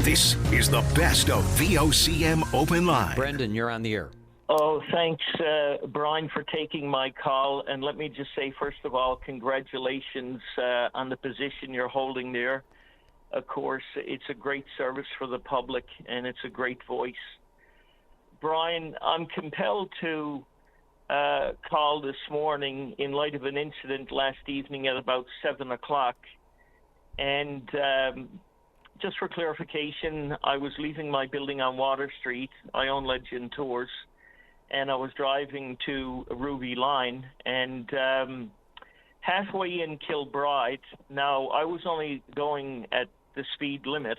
This is the best of VOCM Open Line. Brendan, you're on the air. Oh, thanks, Brian, for taking my call. And let me just say, first of all, congratulations on the position you're holding there. Of course, it's a great service for the public, and it's a great voice. Brian, I'm compelled to call this morning in light of an incident last evening at about 7 o'clock. And just for clarification, I was leaving my building on Water Street. I own Legend Tours. And I was driving to Ruby Line, and halfway in Kilbride, now I was only going at the speed limit,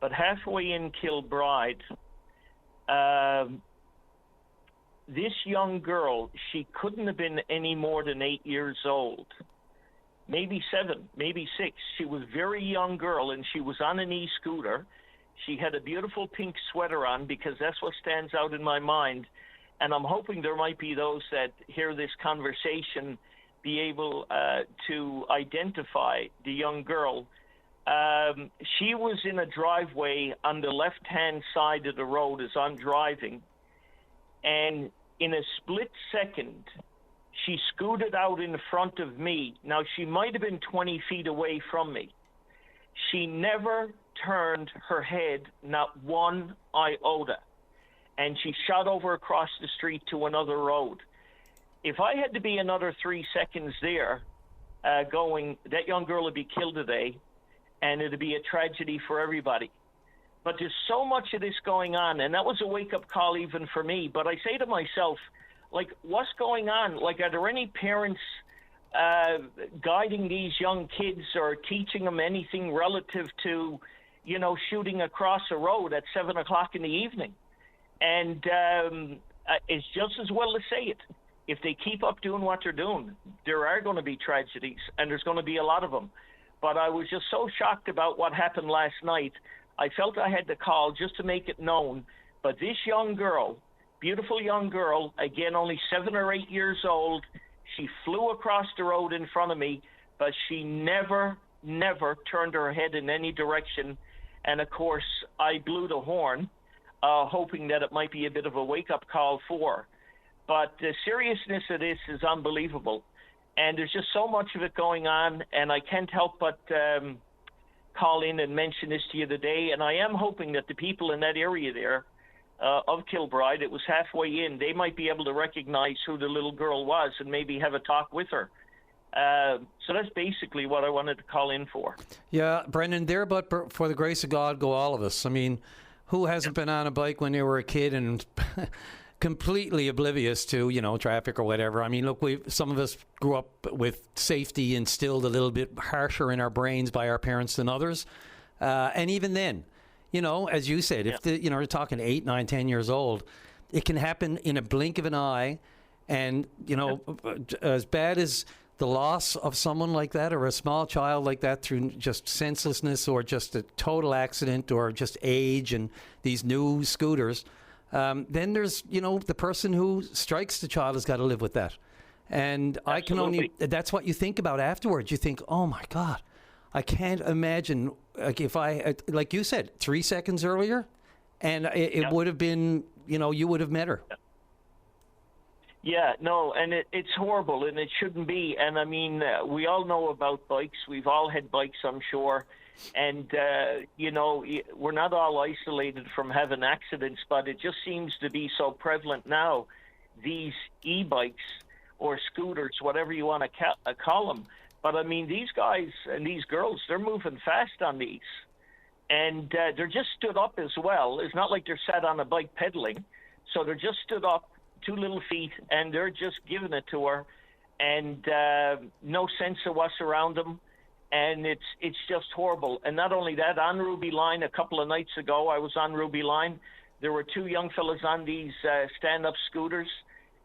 but halfway in Kilbride, this young girl, she couldn't have been any more than 8 years old, maybe 7, maybe 6. She was a very young girl, and she was on an e-scooter. She had a beautiful pink sweater on, because that's what stands out in my mind. And I'm hoping there might be those that hear this conversation be able to identify the young girl. She was in a driveway on the left-hand side of the road as I'm driving. And in a split second, she scooted out in front of me. Now, she might have been 20 feet away from me. She never turned her head, not one iota. And she shot over across the street to another road. If I had to be another 3 seconds there going, that young girl would be killed today, and it would be a tragedy for everybody. But there's so much of this going on, and that was a wake-up call even for me. But I say to myself, like, what's going on? Like, are there any parents guiding these young kids or teaching them anything relative to, you know, shooting across a road at 7 o'clock in the evening? And it's just as well to say it. If they keep up doing what they're doing, there are going to be tragedies, and there's going to be a lot of them. But I was just so shocked about what happened last night. I felt I had to call just to make it known. But this young girl, beautiful young girl, again, only 7 or 8 years old, she flew across the road in front of me, but she never turned her head in any direction. And, of course, I blew the horn, hoping that it might be a bit of a wake-up call for her. But the seriousness of this is unbelievable. And there's just so much of it going on, and I can't help but call in and mention this to you today. And I am hoping that the people in that area there of Kilbride, it was halfway in, they might be able to recognize who the little girl was and maybe have a talk with her. So that's basically what I wanted to call in for. Yeah, Brendan, there, but for the grace of God, go all of us. I mean, who hasn't been on a bike when they were a kid and completely oblivious to, you know, traffic or whatever? I mean, look, some of us grew up with safety instilled a little bit harsher in our brains by our parents than others. And even then, you know, as you said, if you're talking 8, 9, 10 years old, it can happen in a blink of an eye. And, you know, as bad as the loss of someone like that or a small child like that through just senselessness or just a total accident or just age and these new scooters, then there's, you know, the person who strikes the child has got to live with that. And Absolutely. I can only, that's what you think about afterwards. You think, oh my God, I can't imagine, like if I, like you said, 3 seconds earlier, and it would have been, you know, you would have met her. Yeah, no, and it's horrible, and it shouldn't be. And I mean, we all know about bikes. We've all had bikes, I'm sure. And, you know, we're not all isolated from having accidents, but it just seems to be so prevalent now, these e-bikes or scooters, whatever you want to call them. But, I mean, these guys and these girls, they're moving fast on these. And they're just stood up as well. It's not like they're sat on a bike pedaling. So they're just stood up, 2 little feet, and they're just giving it to her, and no sense of what's around them, and it's just horrible. And not only that, on Ruby Line a couple of nights ago, I was on Ruby Line. There were 2 young fellas on these stand-up scooters,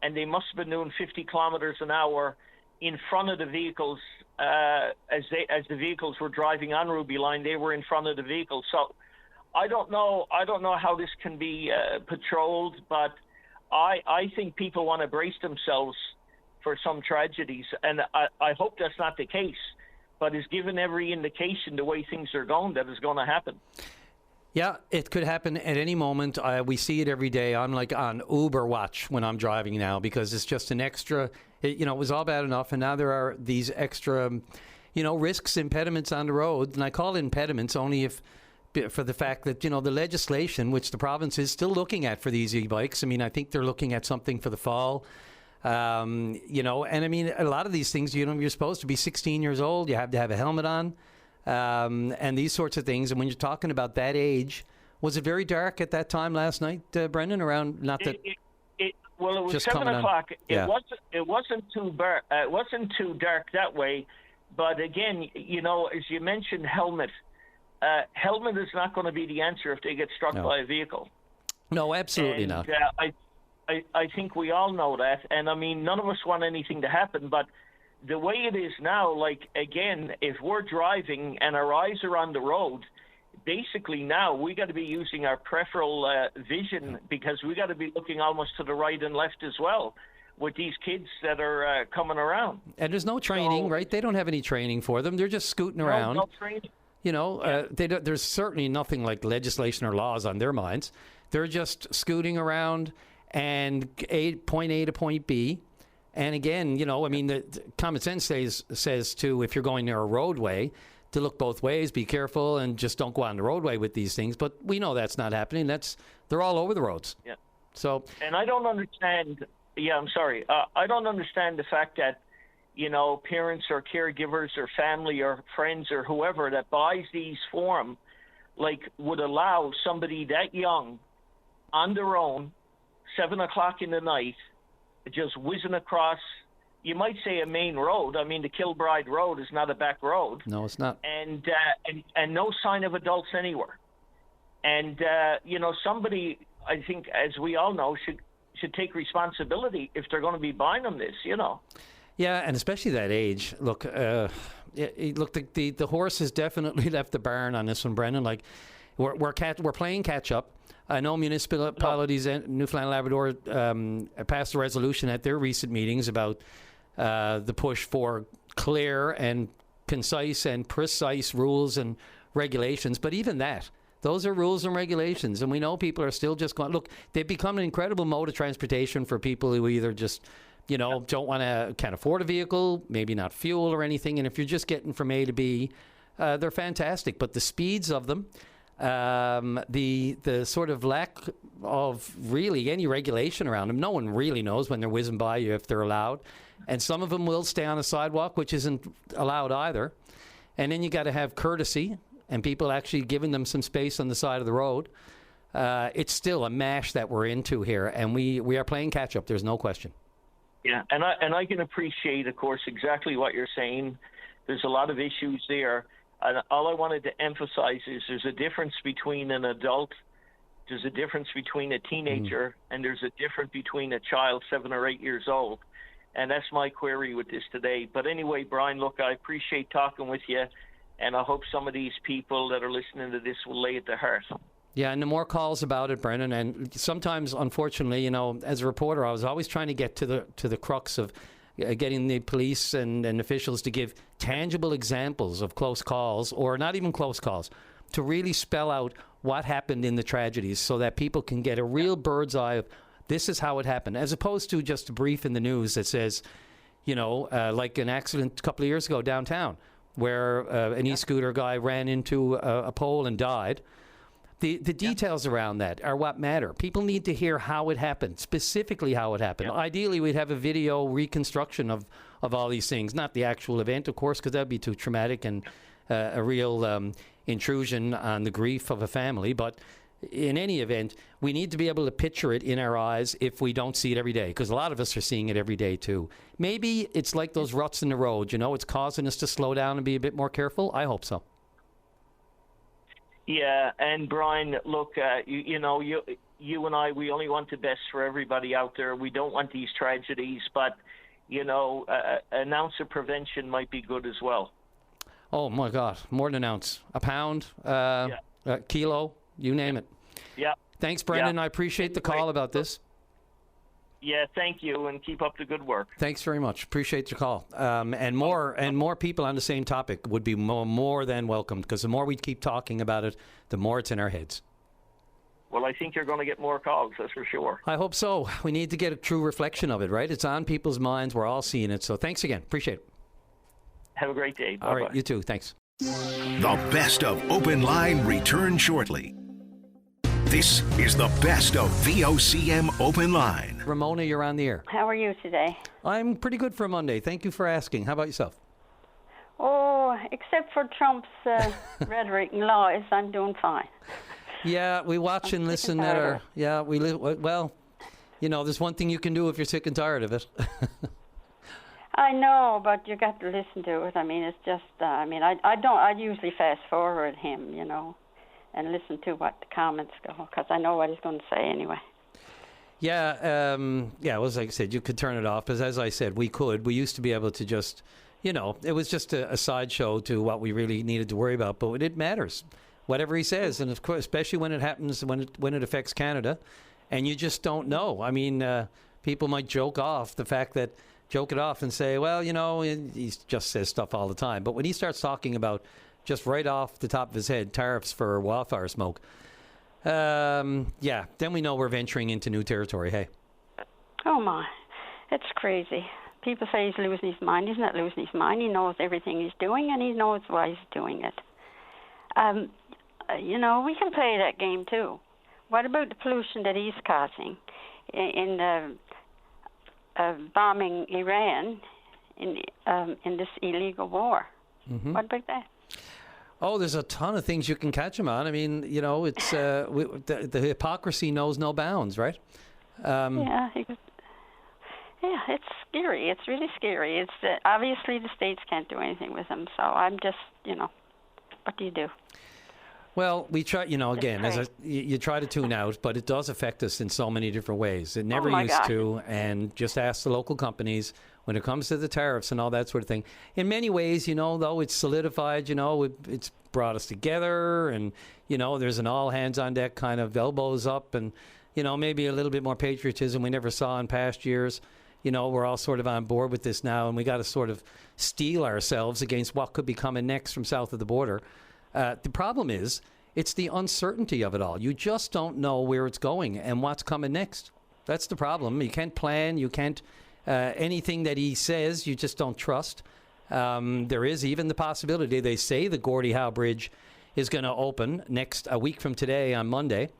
and they must have been doing 50 kilometers an hour in front of the vehicles as the vehicles were driving on Ruby Line. They were in front of the vehicles. So I don't know how this can be patrolled, but I think people want to brace themselves for some tragedies, and I hope that's not the case, but it's given every indication the way things are going that is going to happen. Yeah, it could happen at any moment. We see it every day. I'm like on Uber watch when I'm driving now because it's just an extra, it was all bad enough. And now there are these extra, risks, impediments on the road. And I call it impediments only for the fact that, the legislation, which the province is still looking at for these e-bikes. I mean, I think they're looking at something for the fall. And I mean, a lot of these things, you're supposed to be 16 years old. You have to have a helmet on. And these sorts of things. And when you're talking about that age, was it very dark at that time last night, Brendan? Around not that. Well, it was just 7 o'clock. Yeah. It wasn't too it wasn't too dark that way. But again, as you mentioned, helmet. Helmet is not going to be the answer if they get struck by a vehicle. No, absolutely not. I think we all know that, and I mean, none of us want anything to happen, but the way it is now, like, again, if we're driving and our eyes are on the road, basically now we got to be using our peripheral vision because we got to be looking almost to the right and left as well with these kids that are coming around. And there's no training, right? They don't have any training for them. They're just scooting around. No training. There's certainly nothing like legislation or laws on their minds. They're just scooting around and point A to point B. And again, I mean, the common sense says to, if you're going near a roadway, to look both ways, be careful, and just don't go on the roadway with these things. But we know that's not happening. They're all over the roads. Yeah. So. And I don't understand. Yeah, I'm sorry. I don't understand the fact that, parents or caregivers or family or friends or whoever that buys these for them, would allow somebody that young on their own, 7 o'clock in the night, just whizzing across, you might say a main road. I mean, the Kilbride Road is not a back road. No, it's not. And no sign of adults anywhere. And, somebody, I think, as we all know, should take responsibility if they're going to be buying them this, Yeah, and especially that age. Look, the horse has definitely left the barn on this one, Brendan. Like, we're playing catch up. I know municipalities in Newfoundland and Labrador passed a resolution at their recent meetings about the push for clear and concise and precise rules and regulations. But even that, those are rules and regulations. And we know people are still just going, look, they've become an incredible mode of transportation for people who either just, can't afford a vehicle, maybe not fuel or anything. And if you're just getting from A to B, they're fantastic. But the speeds of them, the sort of lack of really any regulation around them. No one really knows when they're whizzing by you if they're allowed. And some of them will stay on a sidewalk, which isn't allowed either. And then you got to have courtesy and people actually giving them some space on the side of the road. It's still a mash that we're into here, and we are playing catch up. There's no question. Yeah, and I can appreciate, of course, exactly what you're saying. There's a lot of issues there. And all I wanted to emphasize is there's a difference between an adult, there's a difference between a teenager, and there's a difference between a child 7 or 8 years old. And that's my query with this today. But anyway, Brian, look, I appreciate talking with you, and I hope some of these people that are listening to this will lay it to heart. Yeah, and the more calls about it, Brendan, and sometimes, unfortunately, as a reporter, I was always trying to get to the crux of getting the police and officials to give tangible examples of close calls, or not even close calls, to really spell out what happened in the tragedies so that people can get a real bird's eye of this is how it happened, as opposed to just a brief in the news that says, like an accident a couple of years ago downtown where an e-scooter guy ran into a pole and died. The details around that are what matter. People need to hear how it happened, specifically how it happened. Ideally, we'd have a video reconstruction of all these things, not the actual event, of course, because that would be too traumatic and a real intrusion on the grief of a family. But in any event, we need to be able to picture it in our eyes if we don't see it every day, because a lot of us are seeing it every day too. Maybe it's like those ruts in the road, it's causing us to slow down and be a bit more careful. I hope so. Yeah, and Brian, look, you and I, we only want the best for everybody out there. We don't want these tragedies, but, an ounce of prevention might be good as well. Oh, my God, more than an ounce. A pound, a kilo, you name it. Yeah. Thanks, Brendan. I appreciate the call about this. Yeah, thank you, and keep up the good work. Thanks very much. Appreciate your call. And more people on the same topic would be more than welcome, because the more we keep talking about it, the more it's in our heads. Well, I think you're going to get more calls, that's for sure. I hope so. We need to get a true reflection of it, right? It's on people's minds. We're all seeing it. So thanks again. Appreciate it. Have a great day. Bye-bye. All right, you too. Thanks. The best of Open Line returns shortly. This is the best of VOCM Open Line. Ramona, you're on the air. How are you today? I'm pretty good for a Monday. Thank you for asking. How about yourself? Oh, except for Trump's rhetoric and lies, I'm doing fine. Yeah, we watch and listen at our... Yeah, well, there's one thing you can do if you're sick and tired of it. I know, but you got to listen to it. I mean, it's just... I usually fast forward him, and listen to what the comments go, because I know what he's going to say anyway. Yeah, well, as I said, you could turn it off, because as I said, we could. We used to be able to just, it was just a sideshow to what we really needed to worry about, but it matters. Whatever he says, and of course, especially when it happens, when it affects Canada, and you just don't know. I mean, people might joke it off and say, well, he just says stuff all the time. But when he starts talking about, just right off the top of his head, tariffs for wildfire smoke, then we know we're venturing into new territory. Hey. Oh my, it's crazy. People say he's losing his mind. He's not losing his mind. He knows everything he's doing, and he knows why he's doing it. We can play that game too. What about the pollution that he's causing in bombing Iran in this illegal war? Mm-hmm. What about that? Oh, there's a ton of things you can catch him on. I mean, it's the hypocrisy knows no bounds, right? Yeah, it's scary. It's really scary. It's obviously the states can't do anything with him. So I'm just, what do you do? Well, we try, again, you try to tune out, but it does affect us in so many different ways. It never used to, and just ask the local companies when it comes to the tariffs and all that sort of thing. In many ways, though, it's solidified, it's brought us together, and, there's an all-hands-on-deck kind of elbows up, and, maybe a little bit more patriotism we never saw in past years. We're all sort of on board with this now, and we got to sort of steel ourselves against what could be coming next from south of the border. The problem is, it's the uncertainty of it all. You just don't know where it's going and what's coming next. That's the problem. You can't plan. You can't, anything that he says, you just don't trust. There is even the possibility, they say the Gordie Howe Bridge is going to open a week from today on Monday.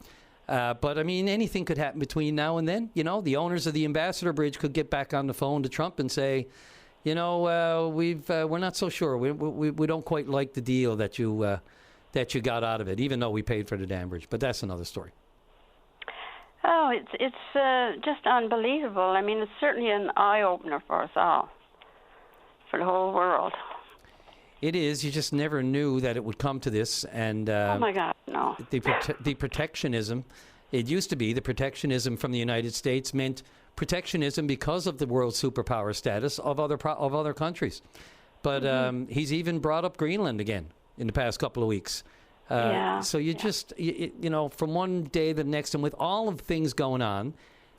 But, I mean, anything could happen between now and then. The owners of the Ambassador Bridge could get back on the phone to Trump and say, we're not so sure. We don't quite like the deal that you got out of it, even though we paid for the dam bridge. But that's another story. Oh, it's just unbelievable. I mean, it's certainly an eye-opener for us all, for the whole world. It is. You just never knew that it would come to this. And oh, my God, no. The protectionism, it used to be the protectionism from the United States meant protectionism because of the world superpower status of other countries. But he's even brought up Greenland again in the past couple of weeks. So just, from one day to the next, and with all of the things going on,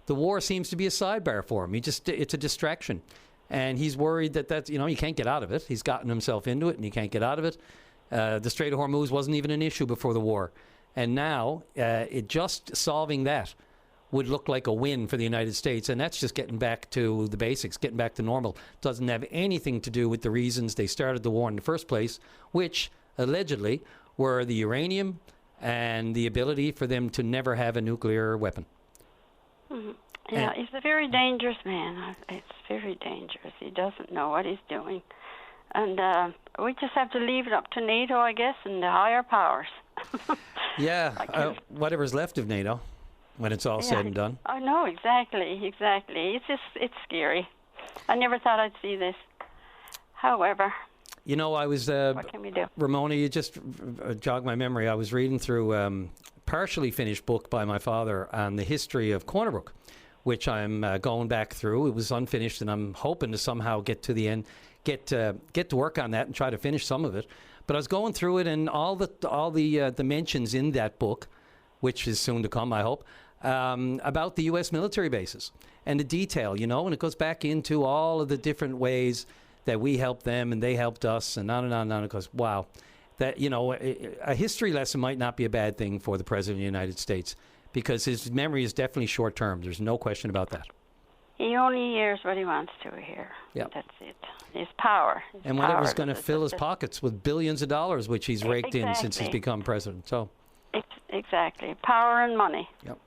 the war seems to be a sidebar for him. It's a distraction. And he's worried that he can't get out of it. He's gotten himself into it, and he can't get out of it. The Strait of Hormuz wasn't even an issue before the war. And now, just solving that would look like a win for the United States. And that's just getting back to the basics, getting back to normal. Doesn't have anything to do with the reasons they started the war in the first place, which allegedly were the uranium and the ability for them to never have a nuclear weapon. Mm-hmm. Yeah, he's a very dangerous man. It's very dangerous. He doesn't know what he's doing. And we just have to leave it up to NATO, I guess, and the higher powers. Yeah, whatever's left of NATO when it's all said and done. I know, exactly. It's scary. I never thought I'd see this. However, I was... what can we do? Ramona, you just jogged my memory. I was reading through a partially finished book by my father on the history of Corner Brook, which I'm going back through. It was unfinished, and I'm hoping to somehow get to the end, get to work on that and try to finish some of it. But I was going through it, and all the mentions in that book, which is soon to come, I hope, about the U.S. military bases and the detail, and it goes back into all of the different ways that we helped them and they helped us, and on and on and on. It goes, wow, that, a history lesson might not be a bad thing for the President of the United States, because his memory is definitely short-term. There's no question about that. He only hears what he wants to hear. Yep. That's it. His power. And when it was going to fill his pockets with billions of dollars, which he's raked in since he's become president. So. Exactly. Power and money. Yep.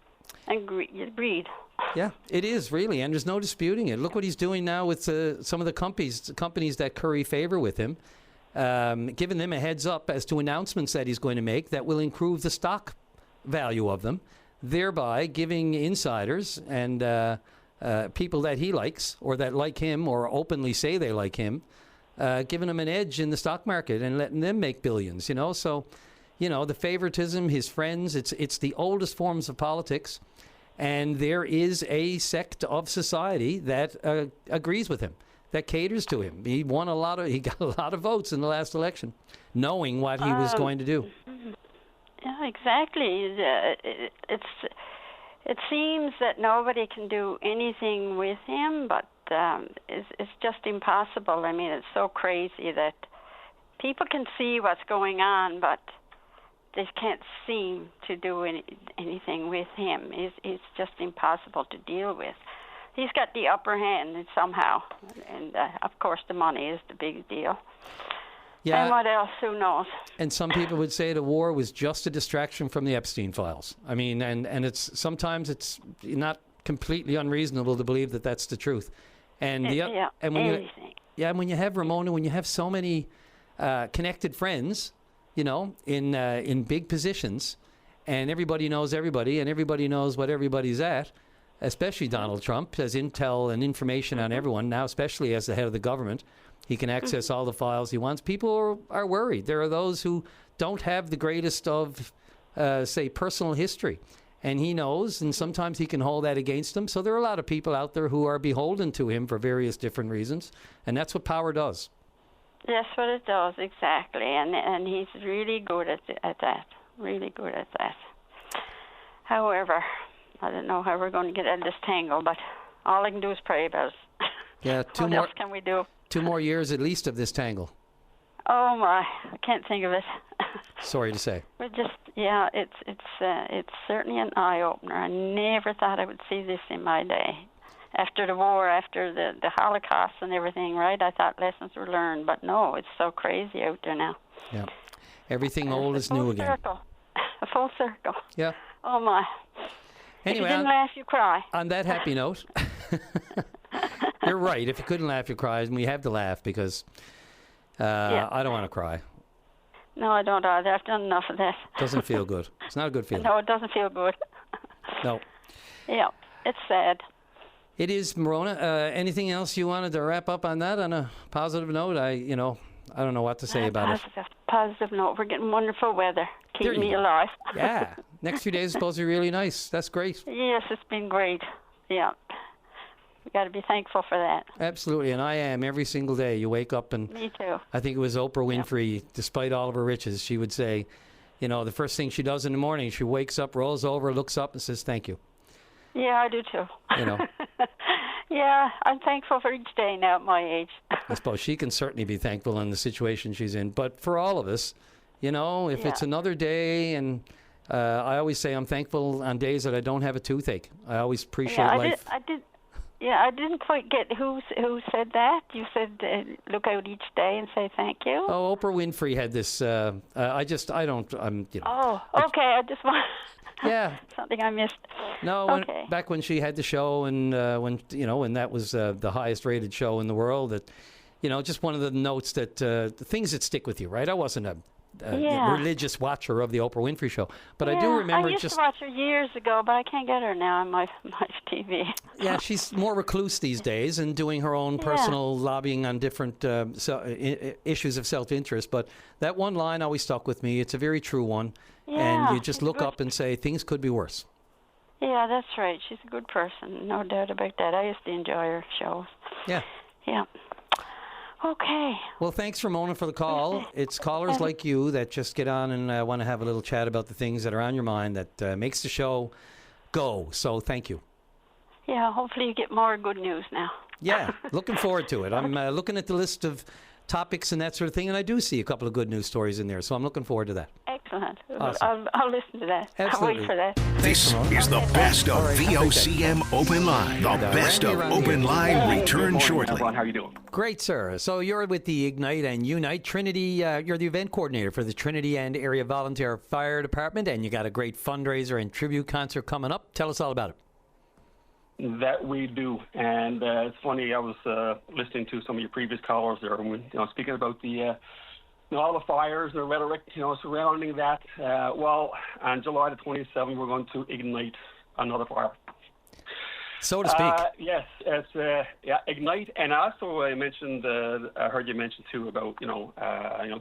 And greed. Yeah, it is really, and there's no disputing it. Look what he's doing now with some of the companies that curry favor with him, giving them a heads up as to announcements that he's going to make that will improve the stock value of them, thereby giving insiders and people that he likes or that like him or openly say they like him, giving them an edge in the stock market and letting them make billions. So, the favoritism, his friends, it's the oldest forms of politics. And there is a sect of society that agrees with him, that caters to him. He got a lot of votes in the last election, knowing what he was going to do. Yeah, exactly. It seems that nobody can do anything with him, but it's just impossible. I mean, it's so crazy that people can see what's going on, but they can't seem to do anything with him. It's just impossible to deal with. He's got the upper hand somehow, and of course the money is the big deal. Yeah. And what else? Who knows? And some people would say the war was just a distraction from the Epstein files. I mean, and sometimes it's not completely unreasonable to believe that that's the truth. And when you have Ramona, when you have so many connected friends, in big positions, and everybody knows everybody, and everybody knows what everybody's at, especially Donald Trump has intel and information on everyone, now especially as the head of the government. He can access all the files he wants. People are worried. There are those who don't have the greatest of, say, personal history, and he knows, and sometimes he can hold that against them. So there are a lot of people out there who are beholden to him for various different reasons, and that's what power does. That's what it does, exactly, and he's really good at that, really good at that. However, I don't know how we're going to get out of this tangle, but all I can do is pray about it. Yeah, what else can we do? 2 more years at least of this tangle. Oh my, I can't think of it. Sorry to say. We're just, it's certainly an eye opener. I never thought I would see this in my day. After the war, after the Holocaust and everything, right? I thought lessons were learned, but no, it's so crazy out there now. Yeah, everything old is new again. A full circle. Yeah. Oh my. Anyway, if you didn't laugh, you cry. On that happy note, you're right. If you couldn't laugh, you cry, and we have to laugh because I don't want to cry. No, I don't either. I've done enough of that. Doesn't feel good. It's not a good feeling. No, it doesn't feel good. No. Yeah, it's sad. It is, Morona. Anything else you wanted to wrap up on that on a positive note? I don't know what to say about it. Positive note. We're getting wonderful weather. Keep me alive. Yeah. Next few days is supposed to be really nice. That's great. Yes, it's been great. Yeah. We got to be thankful for that. Absolutely, and I am every single day. You wake up and... Me too. I think it was Oprah Winfrey, despite all of her riches, she would say, the first thing she does in the morning, she wakes up, rolls over, looks up and says, thank you. Yeah, I do too. Yeah, I'm thankful for each day now at my age. I suppose she can certainly be thankful in the situation she's in. But for all of us, if it's another day, and I always say I'm thankful on days that I don't have a toothache. I always appreciate life. I didn't quite get who said that. You said look out each day and say thank you. Oh, Oprah Winfrey had this. Oh, okay. I just want. Yeah. Something I missed. No, back when she had the show, and when that was the highest rated show in the world, that just one of the notes that the things that stick with you, right? I wasn't a religious watcher of the Oprah Winfrey Show, but I do remember I used to watch her years ago, but I can't get her now on my TV. Yeah, she's more recluse these days and doing her own personal lobbying on different issues of self-interest. But that one line always stuck with me. It's a very true one. Yeah, and you just look up and say, things could be worse. Yeah, that's right. She's a good person. No doubt about that. I used to enjoy her shows. Yeah. Yeah. Okay. Well, thanks, Ramona, for the call. It's callers like you that just get on and want to have a little chat about the things that are on your mind that makes the show go. So thank you. Yeah, hopefully you get more good news now. Yeah, looking forward to it. I'm looking at the list of topics and that sort of thing, and I do see a couple of good news stories in there, so I'm looking forward to that. Excellent. Awesome. I'll listen to that. Absolutely. I'll wait for that. This is the best of VOCM Open Line. The best of Open Line return shortly. How are you doing? Great, sir. So you're with the Ignite and Unite Trinity. You're the event coordinator for the Trinity and Area Volunteer Fire Department, and you got a great fundraiser and tribute concert coming up. Tell us all about it. That we do, and it's funny. I was listening to some of your previous callers there, and speaking about the all the fires and the rhetoric, surrounding that. Well, on July the 27th, we're going to ignite another fire. So to speak. Yes, it's ignite, and also I mentioned. I heard you mention too about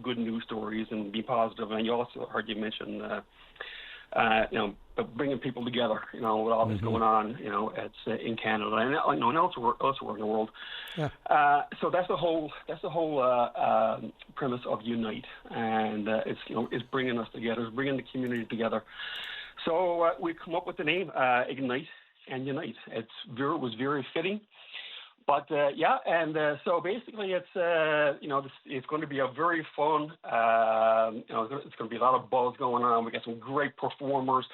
good news stories and be positive, and you also heard you mention. Bringing people together, with all this going on, it's in Canada and elsewhere in the world. Yeah. So that's the whole premise of Unite, and it's bringing us together, it's bringing the community together. So we come up with the name Ignite and Unite. It was very fitting. But so basically, it's it's going to be a very fun. It's going to be a lot of buzz going on. We got some great performers,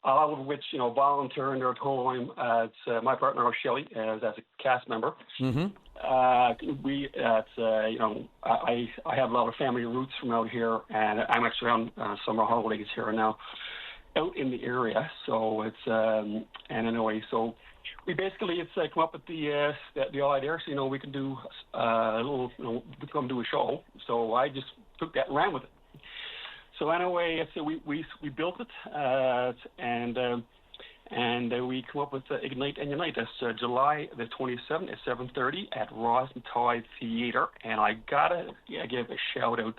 all of which volunteering their time. It's my partner Shelley as a cast member. Mm-hmm. I have a lot of family roots from out here, and I'm actually on summer holidays here now, out in the area. So it's and anyway, so. We basically come up with the idea, so we can do a little, come do a show. So I just took that and ran with it. So anyway, so we built it, and we come up with Ignite and Unite. That's July the 27th at 7:30 at Ross and Tide Theatre, and I gotta give a shout out.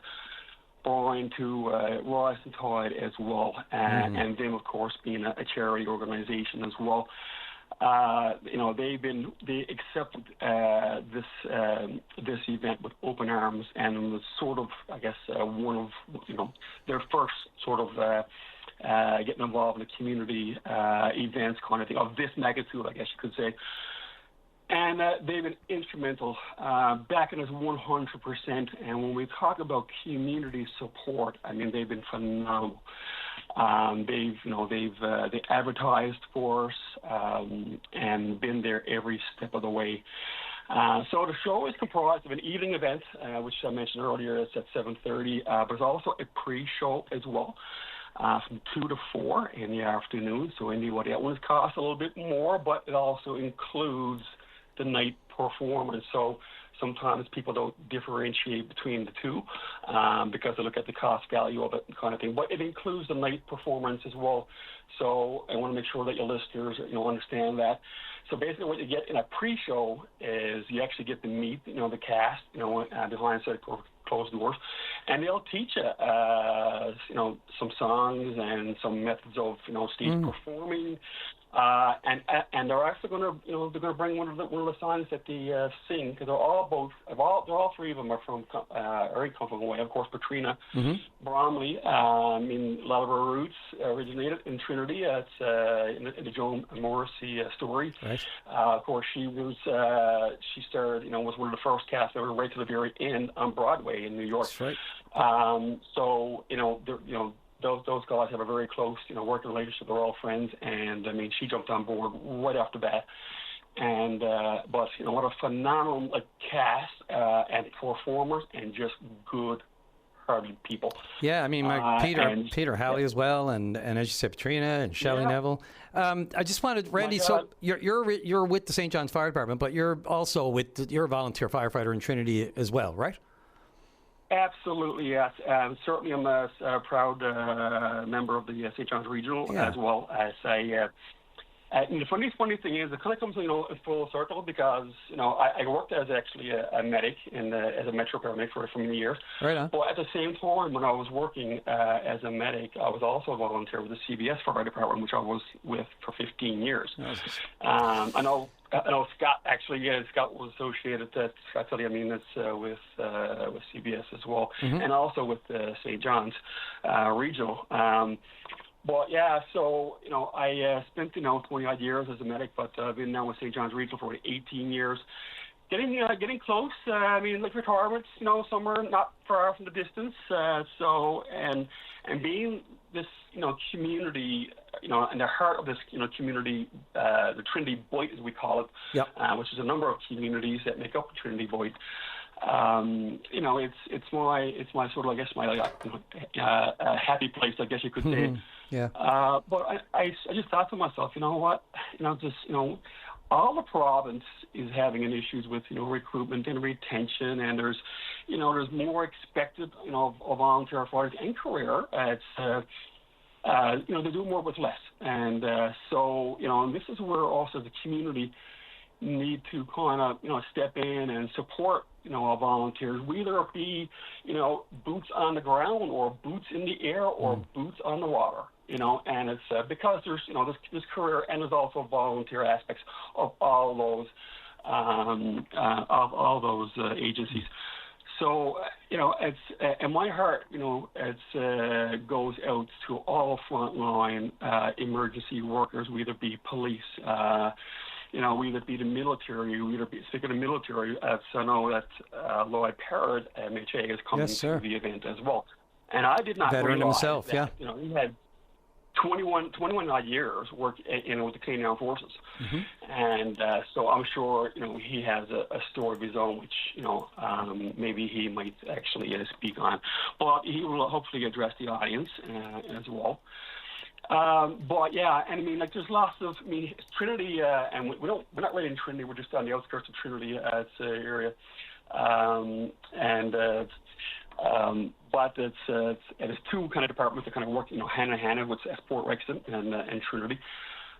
Brian to Ross and Tide as well, and them of course being a charity organization as well. They accepted this event with open arms, and it was sort of, I guess, one of their first sort of getting involved in the community events kind of thing of this magnitude, I guess you could say. And they've been instrumental, backing us 100%. And when we talk about community support, I mean, they've been phenomenal. They advertised for us and been there every step of the way. So the show is comprised of an evening event, which I mentioned earlier. It's at 7:30, but there's also a pre-show as well. From 2 to 4 in the afternoon. So anybody that one's costs a little bit more, but it also includes the night performance. So sometimes people don't differentiate between the two because they look at the cost value of it kind of thing. But it includes the night performance as well. So I want to make sure that your listeners understand that. So basically what you get in a pre-show is you actually get to meet the cast behind closed doors, and they'll teach you some songs and some methods of stage performing. And they're actually going to bring one of the songs that they sing, because they're all three of them are from very comfortable way. Of course, Patrina Bromley. A lot of her roots originated in Trinity. It's in the Joan Morrissey story. Right. Of course, she started was one of the first cast ever right to the very end on Broadway in New York. That's right. Those guys have a very close, working relationship. They're all friends, and she jumped on board right off the bat. And but what a phenomenal cast and performers, and just good-hearted people. Yeah, Peter Halley as well, and as you said, Patrina and Shelley Neville. I just wanted, Randy. So you're with the St. John's Fire Department, but you're also you're a volunteer firefighter in Trinity as well, right? Absolutely, yes. Certainly, I'm a proud member of the St. John's Regional, as well as the funny thing is, it kind of comes in full circle, because I worked as actually a medic as a metro paramedic for many years. Right on. But at the same time, when I was working as a medic, I was also a volunteer with the CBS Fire Department, which I was with for 15 years. Nice. I know Scott actually. Scott was associated. Scott Tully, it's with CBS as well, and also with St. John's Regional. But yeah, so I spent 20 odd years as a medic, but I've been now with St. John's Regional for 18 years. Getting close. Like retirement, somewhere not far from the distance. And being this community, in the heart of this community, the Trinity Boyd as we call it, yep. Which is a number of communities that make up Trinity Boyd. It's my sort of, I guess, my happy place, I guess you could say. Mm-hmm. Yeah. But I just thought to myself, you know what, all the province is having an issues with recruitment and retention, and there's more expected of volunteer firefighters and career. It's they do more with less, and and this is where also the community need to kind of step in and support our volunteers, whether it be boots on the ground or boots in the air or boots on the water. And it's because there's this career, and there's also volunteer aspects of all those agencies. So it's and my heart it's goes out to all frontline emergency workers, whether it be police, whether it be the military, whether it be sick of the military. So I know that Lloyd Parrott, MHA, is coming to the event as well. And I did not veteran realize himself, that, yeah. He had 21 odd years work with the Canadian Armed Forces. Mm-hmm. And so I'm sure he has a story of his own, which maybe he might actually speak on. But he will hopefully address the audience as well. But yeah, and there's lots of Trinity, and we're not really in Trinity. We're just on the outskirts of Trinity area, but it's two kind of departments that kind of work hand in hand with Port Rexton and Trinity.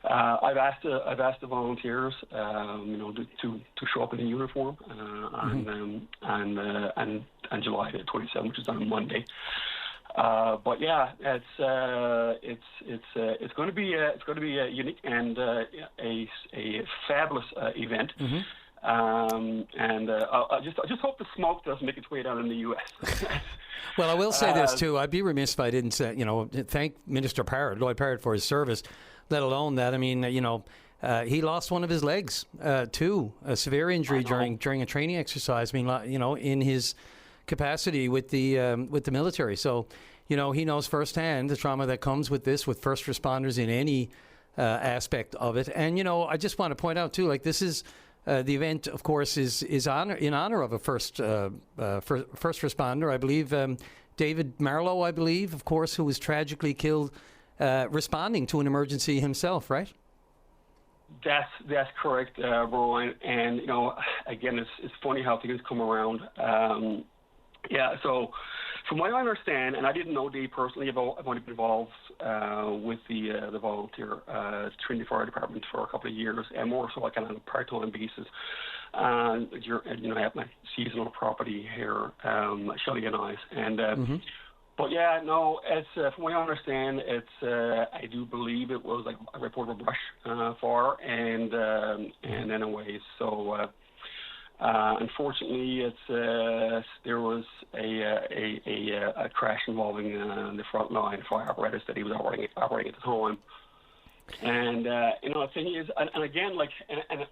I've asked the volunteers to show up in a uniform on July 27th, which is on a Monday. But yeah, it's going to be a unique and a fabulous event. Mm-hmm. I just hope the smoke doesn't make its way down in the U.S. Well, I will say this too. I'd be remiss if I didn't say, thank Minister Parrott, Lloyd Parrott, for his service. Let alone that, he lost one of his legs too, a severe injury during a training exercise. In his capacity with the military. So, he knows firsthand the trauma that comes with this, with first responders in any aspect of it. And I just want to point out too, this is the event, of course, is in honor of a first responder. I believe David Marlowe, of course, who was tragically killed responding to an emergency himself, right? That's correct, Brian. And again, it's funny how things come around. So from what I understand, and I didn't know Dave personally, I've only been involved with the volunteer Trinity Fire Department for a couple of years, and more so on a part-time basis. I have my seasonal property here, Shelley and I, and but yeah, no, it's from what I understand, I do believe it was a report of a brush fire, and anyways, so. Unfortunately, there was a crash involving the frontline fire apparatus that he was operating at the time. And the thing is, and again,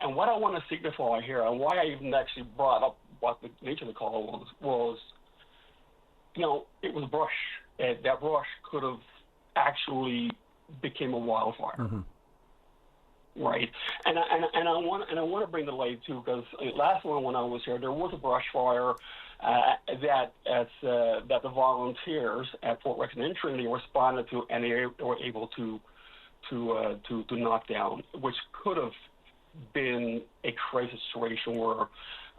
and what I want to signify here, and why I even actually brought up what the nature of the call was, it was brush. That brush could have actually became a wildfire. Mm-hmm. Right, and I want to bring the light too, because last one when I was here, there was a brush fire that the volunteers at Fort Rexton and Trinity responded to, and they were able to knock down, which could have been a crisis situation where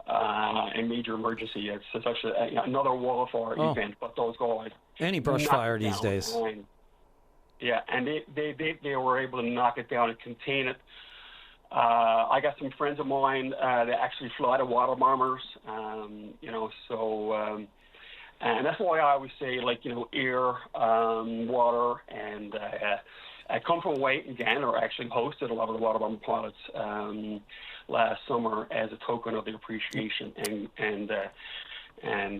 a major emergency. It's such another wildfire event, but those guys any brush fire these days. Yeah, and they were able to knock it down and contain it. I got some friends of mine that actually fly the water bombers, and that's why I always say, air, water, and I come from White and Gander actually hosted a lot of the water bomber pilots last summer as a token of their appreciation, and and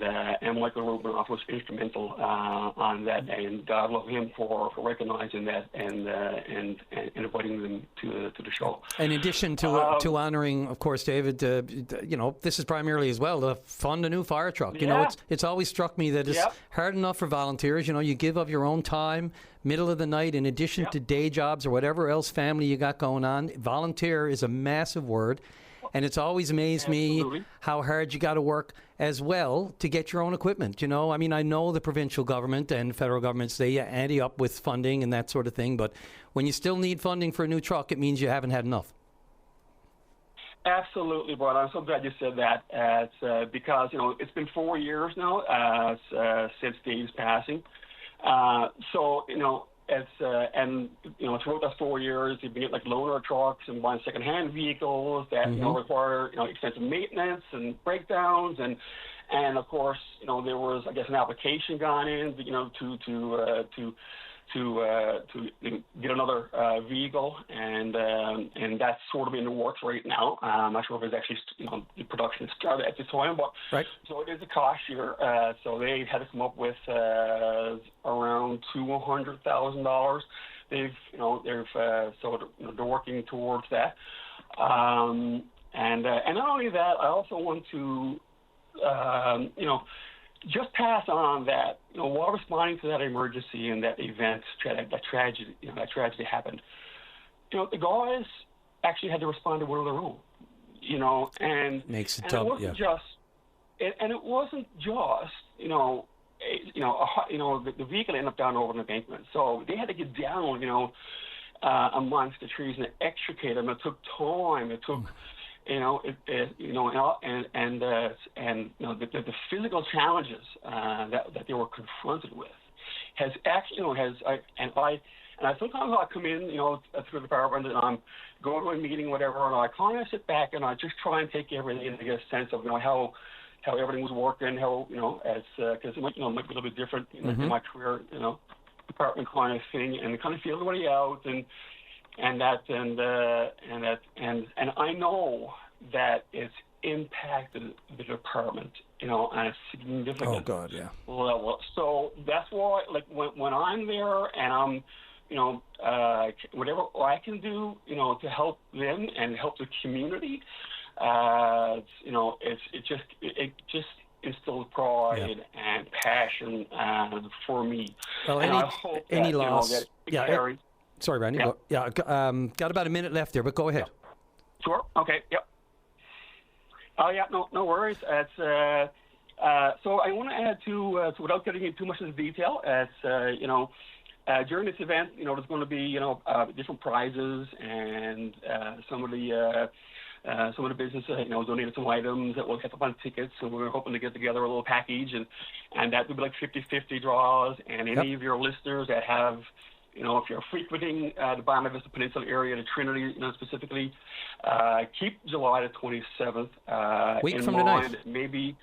Michael Rubinoff was instrumental on that, and God love him for recognizing that and inviting them to the show. In addition to honoring, of course, David, this is primarily as well to fund a new fire truck. You know, it's always struck me that it's hard enough for volunteers. You know, you give of your own time, middle of the night, in addition to day jobs or whatever else family you got going on. Volunteer is a massive word. And it's always amazed me how hard you got to work as well to get your own equipment. You know, I mean, I know the provincial government and federal governments, they ante up with funding and that sort of thing. But when you still need funding for a new truck, it means you haven't had enough. Absolutely, Brian. I'm so glad you said that. It's because, you know, it's been 4 years now since Dave's passing. So, you know, it's and you know, throughout those 4 years, you've been getting like loaner trucks and buying secondhand vehicles that you know require extensive maintenance and breakdowns, and of course, you know, there was, I guess, an application gone in, you know, to get another vehicle, and that's sort of in the works right now. I'm not sure if it's actually, you know, the production started at this time, but so it is a cost here. So they had to come up with around $200,000. They're working towards that. And not only that, I also want to just pass on that, you know, while responding to that emergency and that event, that tragedy happened, you know, the guys actually had to respond to one of their own, you know, and makes it and tough. It wasn't just, and it wasn't just, the vehicle ended up down over an embankment, so they had to get down, you know, amongst the trees and extricate them. It took time. It took. The physical challenges that they were confronted with has actually, I sometimes I come in, you know, through the department and I'm going to a meeting, whatever, and I kind of sit back and I just try and take everything in to get a sense of, you know, how everything was working, how, you know, as because it might be a little bit different in my career, you know, department kind of thing, and kind of feel everybody out and I know that it's impacted the department, you know, on a significant level. So that's why, like, when I'm there and I'm, you know, whatever I can do, you know, to help them and help the community, you know, it just instills pride and passion for me. Well, and I hope any that, loss, you know, that carries. Sorry, Randy. Got about a minute left there, but go ahead. Sure. Okay. Yep. No worries. It's, so I want to add to without getting into too much of the detail, during this event, you know, there's going to be, you know, different prizes, and some of the businesses, you know, donated some items that will hit up on tickets, and we're hoping to get together a little package, and that would be like 50-50 draws, and any of your listeners that have, you know, if you're frequenting the Bonavista Vista Peninsula area, the Trinity, you know, specifically, keep July the 27th week in from mind. tonight. Maybe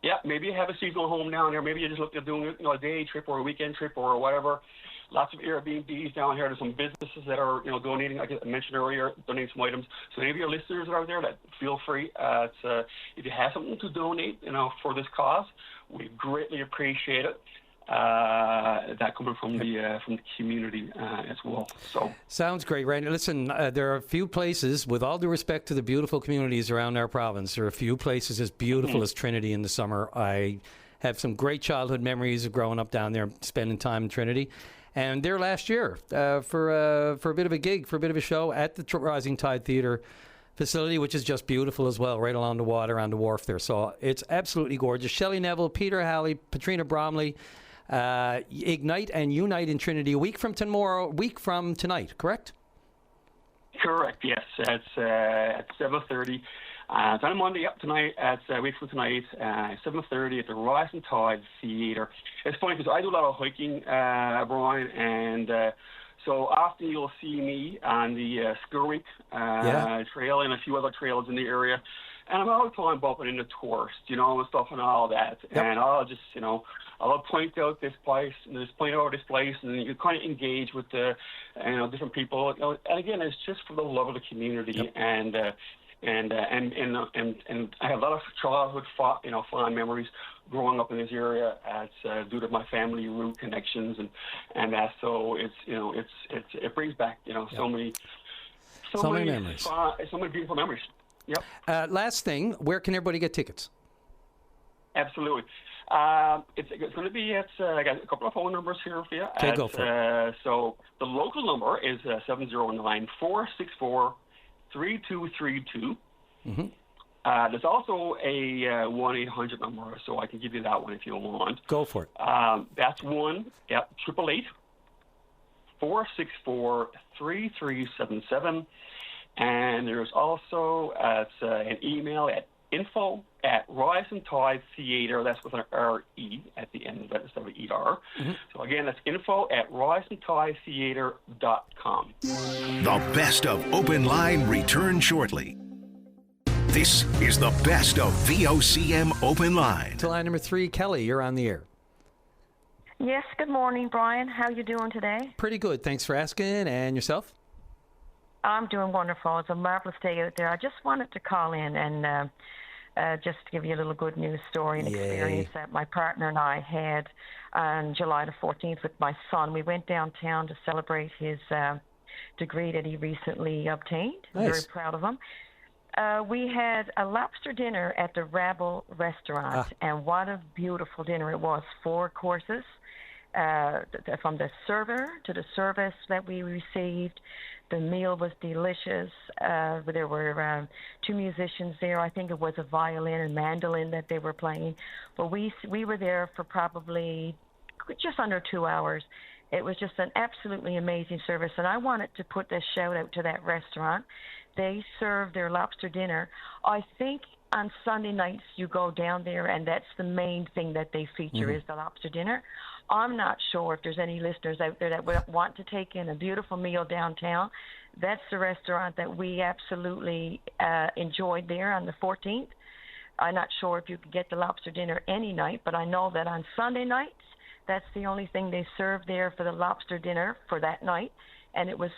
you have a seasonal home down there. Maybe you're just looking at doing, you know, a day trip or a weekend trip or whatever. Lots of Airbnbs down here. There's some businesses that are, you know, donating. Like I mentioned earlier, donating some items. So maybe your listeners that are there, that feel free. If you have something to donate, you know, for this cause, we greatly appreciate it. That coming from the community as well. So sounds great, Randy. Listen, there are a few places, with all due respect to the beautiful communities around our province, there are a few places as beautiful as Trinity in the summer. I have some great childhood memories of growing up down there, spending time in Trinity. And there last year for a bit of a gig, for a bit of a show at the Rising Tide Theatre facility, which is just beautiful as well, right along the water on the wharf there. So it's absolutely gorgeous. Shelley Neville, Peter Halley, Patrina Bromley, Ignite and Unite in Trinity a week from tonight, correct? Correct, yes. It's at 7:30. It's on a Monday up tonight. It's a week from tonight, 7:30 at the Rising Tide Theatre. It's funny because I do a lot of hiking, Brian, and so often you'll see me on the Skirwink trail and a few other trails in the area. And I'm all the time bumping into tourists, you know, and stuff and all that. Yep. And I'll just, you know, I'll point out this place and just point out this place, and you kind of engage with the, you know, different people. You know, and again, it's just for the love of the community. Yep. And And I have a lot of childhood fond memories growing up in this area due to my family root connections and that. So it brings back so many memories, so many beautiful memories. Yep. Last thing, where can everybody get tickets? Absolutely. It's going to be I got a couple of phone numbers here for you. Okay, go for it. So the local number is 709-464-3232. Mm-hmm. There's also a 1-800 number, so I can give you that one if you want. Go for it. That's 888-464-3377. And there's also an email at info@Rise and Tide Theater. That's with an R-E at the end of it instead of an E-R. Mm-hmm. So again, that's info@RiseandTideTheater.com. The best of Open Line returns shortly. This is the best of VOCM Open Line. To line number 3, Kelly, you're on the air. Yes, good morning, Brian. How you doing today? Pretty good. Thanks for asking. And yourself? I'm doing wonderful. It's a marvelous day out there. I just wanted to call in and just to give you a little good news story and experience that my partner and I had on July the 14th with my son. We went downtown to celebrate his degree that he recently obtained. Nice. Very proud of him. We had a lobster dinner at the Rabble restaurant, and what a beautiful dinner it was. 4 courses, from the server to the service that we received. The meal was delicious. There were 2 musicians there. I think it was a violin and mandolin that they were playing. But we were there for probably just under 2 hours. It was just an absolutely amazing service, and I wanted to put this shout out to that restaurant. They serve their lobster dinner. I think on Sunday nights you go down there, and that's the main thing that they feature is the lobster dinner. I'm not sure if there's any listeners out there that would want to take in a beautiful meal downtown. That's the restaurant that we absolutely enjoyed there on the 14th. I'm not sure if you could get the lobster dinner any night, but I know that on Sunday nights, that's the only thing they serve there for the lobster dinner for that night. And it was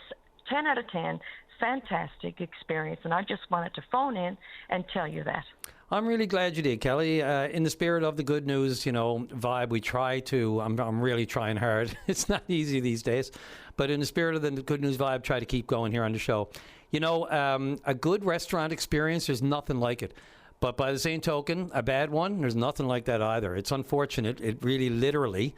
10 out of 10. Fantastic experience, and I just wanted to phone in and tell you that. I'm really glad you did, Kelly. In the spirit of the good news, vibe, we try to. I'm really trying hard. It's not easy these days, but in the spirit of the good news vibe, try to keep going here on the show. A good restaurant experience, there's nothing like it. But by the same token, a bad one, there's nothing like that either. It's unfortunate. It really, literally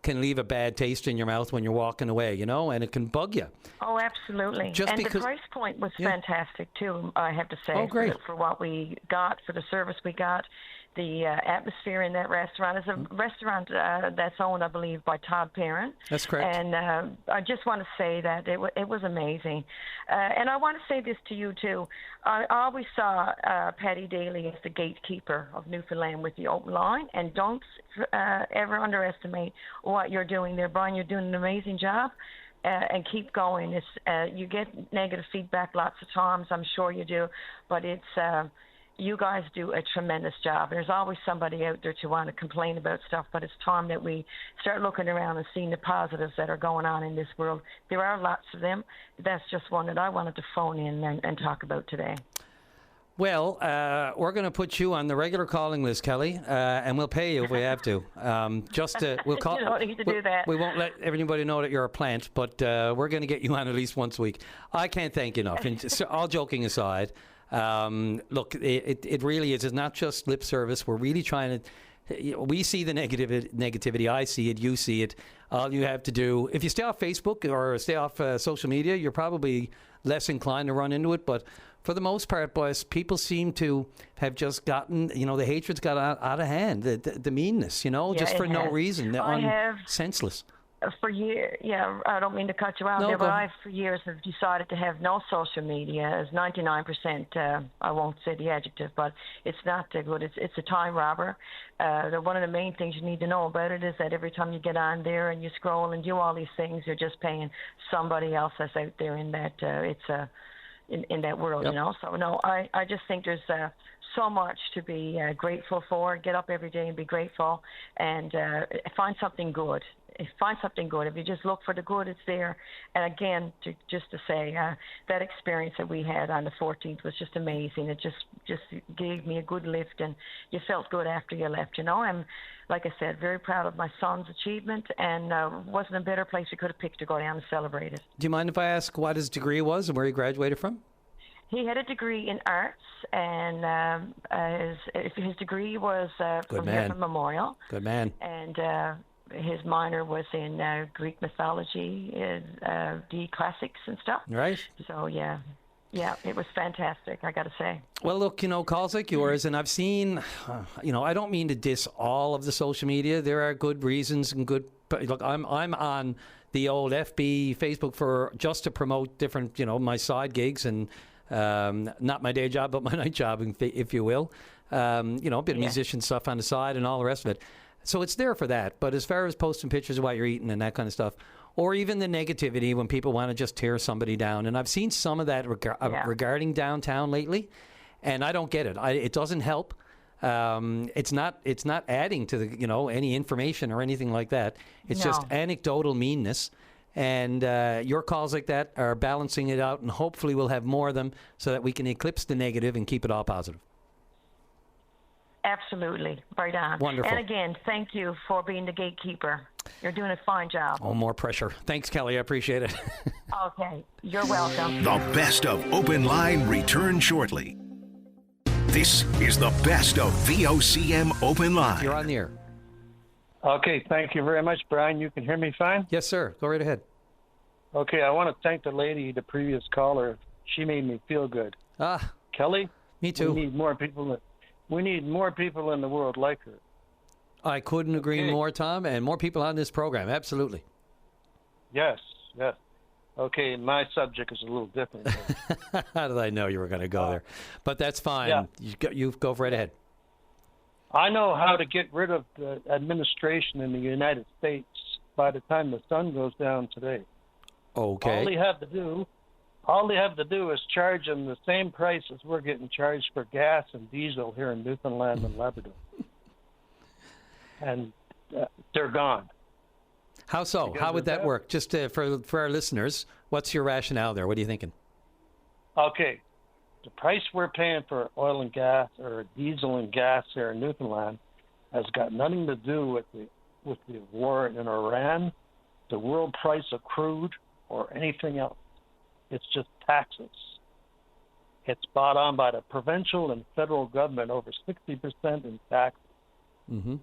can leave a bad taste in your mouth when you're walking away, and it can bug you. Oh, absolutely. The price point was fantastic, too, I have to say. Oh, great. For what we got, for the service we got. The atmosphere in that restaurant is a restaurant that's owned, I believe, by Todd Perrin. That's correct. And I just want to say that it was amazing. And I want to say this to you, too. I always saw Patty Daly as the gatekeeper of Newfoundland with the open line. And don't ever underestimate what you're doing there, Brian. You're doing an amazing job. And keep going. You get negative feedback lots of times. I'm sure you do. But it's... you guys do a tremendous job. There's always somebody out there to want to complain about stuff, but it's time that we start looking around and seeing the positives that are going on in this world. There are lots of them. That's just one that I wanted to phone in and talk about today. Well, we're going to put you on the regular calling list, Kelly, and we'll pay you if we have to. We'll call. You don't need to do that. We won't let everybody know that you're a plant, but we're going to get you on at least once a week. I can't thank you enough. And so, all joking aside, look, it really is. It's not just lip service. We're really trying to. We see the negativity. I see it. You see it. All you have to do, if you stay off Facebook or stay off social media, you're probably less inclined to run into it. But for the most part, boys, people seem to have just gotten, the hatred's got out of hand, the meanness, just for no reason. Senseless. For years, I don't mean to cut you out there, but I, for years, have decided to have no social media. As 99%, I won't say the adjective, but it's not good. It's a time robber. One of the main things you need to know about it is that every time you get on there and you scroll and do all these things, you're just paying somebody else that's out there in that in that world, So no, I just think there's so much to be grateful for. Get up every day and be grateful, and find something good. find something good. If you just look for the good, it's there. And again, just to say, that experience that we had on the 14th was just amazing. It just gave me a good lift, and you felt good after you left. I'm, like I said, very proud of my son's achievement, and wasn't a better place we could have picked to go down and celebrate it. Do you mind if I ask what his degree was and where he graduated from? He had a degree in arts, and his degree was from Griffin Memorial. Good man. And his minor was in Greek mythology, the classics and stuff. Right. So, yeah, it was fantastic, I got to say. Well, look, calls like yours, and I've seen, I don't mean to diss all of the social media. There are good reasons and good. But look, I'm on the old FB, Facebook just to promote different, my side gigs and. Not my day job, but my night job, if you will. A bit of musician stuff on the side and all the rest of it. So it's there for that. But as far as posting pictures of what you're eating and that kind of stuff, or even the negativity when people want to just tear somebody down. And I've seen some of that regarding downtown lately, and I don't get it. It doesn't help. It's not adding to the any information or anything like that. It's just anecdotal meanness. And your calls like that are balancing it out, and hopefully we'll have more of them so that we can eclipse the negative and keep it all positive. Absolutely. Right on. Wonderful. And again, thank you for being the gatekeeper. You're doing a fine job. Oh, more pressure. Thanks, Kelly. I appreciate it. Okay. You're welcome. The best of Open Line returns shortly. This is the best of VOCM Open Line. You're on the air. Okay, thank you very much, Brian. You can hear me fine? Yes, sir. Go right ahead. Okay, I want to thank the lady, the previous caller. She made me feel good. Kelly? Me too. We need more people in the world like her. I couldn't agree more, Tom, and more people on this program. Absolutely. Yes. Okay, my subject is a little different. How did I know you were going to go there? But that's fine. Yeah. You go right ahead. I know how to get rid of the administration in the United States by the time the sun goes down today. Okay. All they have to do is charge them the same price as we're getting charged for gas and diesel here in Newfoundland and Labrador. And they're gone. How so? Because how would that work? Just for our listeners, what's your rationale there? What are you thinking? Okay. The price we're paying for oil and gas or diesel and gas here in Newfoundland has got nothing to do with the war in Iran, the world price of crude, or anything else. It's just taxes. It's bought on by the provincial and federal government, over 60% in taxes. Mm-hmm.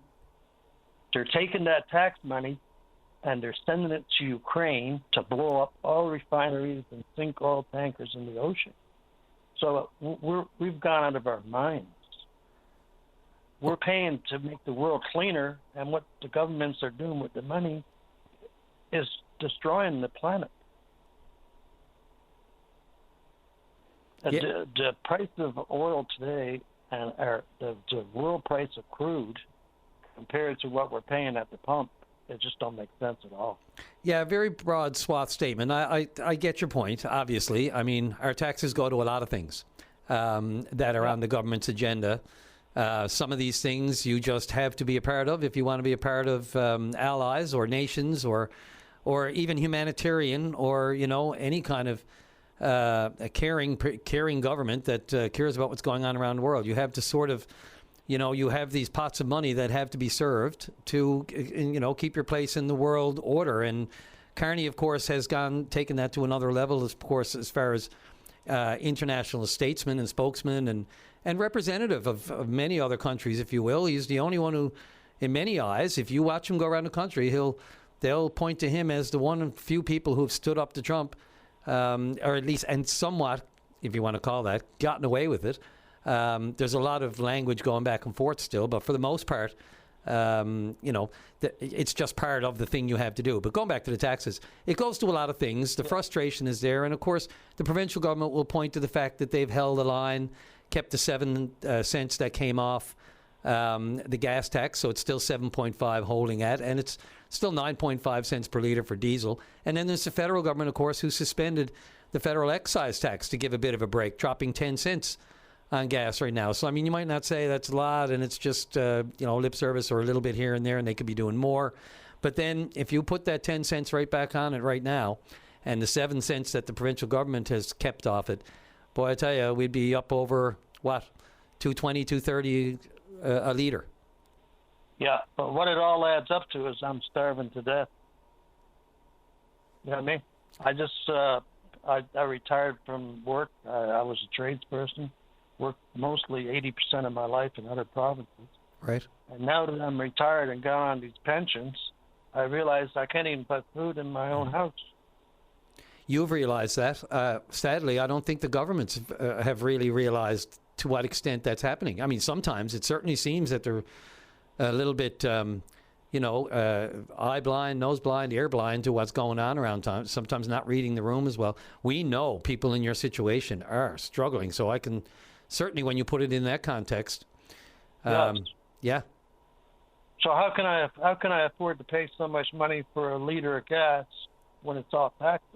They're taking that tax money and they're sending it to Ukraine to blow up all refineries and sink oil tankers in the ocean. So we've gone out of our minds. We're paying to make the world cleaner, and what the governments are doing with the money is destroying the planet. Yeah. The price of oil today and the world price of crude compared to what we're paying at the pump, it just don't make sense at all. Yeah, very broad swath statement. I get your point, obviously. I mean, our taxes go to a lot of things that are on the government's agenda. Some of these things you just have to be a part of if you want to be a part of allies or nations or even humanitarian or, any kind of a caring government that cares about what's going on around the world. You have to sort of, you have these pots of money that have to be served to, keep your place in the world order. And Carney, of course, has taken that to another level, of course, as far as international statesman and spokesman and representative of many other countries, if you will. He's the only one who, in many eyes, if you watch him go around the country, they'll point to him as the one of few people who've stood up to Trump, or at least, and somewhat, if you want to call that, gotten away with it. There's a lot of language going back and forth still, but for the most part, it's just part of the thing you have to do. But going back to the taxes, it goes to a lot of things. The frustration is there. And, of course, the provincial government will point to the fact that they've held the line, kept the 7 cents that came off the gas tax, so it's still 7.5 holding at, and it's still 9.5 cents per litre for diesel. And then there's the federal government, of course, who suspended the federal excise tax to give a bit of a break, dropping 10 cents on gas right now. So, I mean, you might not say that's a lot and it's just, lip service or a little bit here and there, and they could be doing more. But then if you put that 10 cents right back on it right now, and the 7 cents that the provincial government has kept off it, boy, I tell you, we'd be up over, what, 220, 230 a litre. Yeah, but what it all adds up to is I'm starving to death. You know what I mean? I just, I retired from work. I was a tradesperson, worked mostly 80% of my life in other provinces. Right. And now that I'm retired and gone on these pensions, I realized I can't even put food in my own house. You've realized that. Sadly, I don't think the governments have really realized to what extent that's happening. I mean, sometimes it certainly seems that they're a little bit, eye blind, nose blind, ear blind to what's going on around town. Sometimes not reading the room as well. We know people in your situation are struggling. So I can certainly, when you put it in that context, yeah. So how can I afford to pay so much money for a liter of gas when it's off taxes?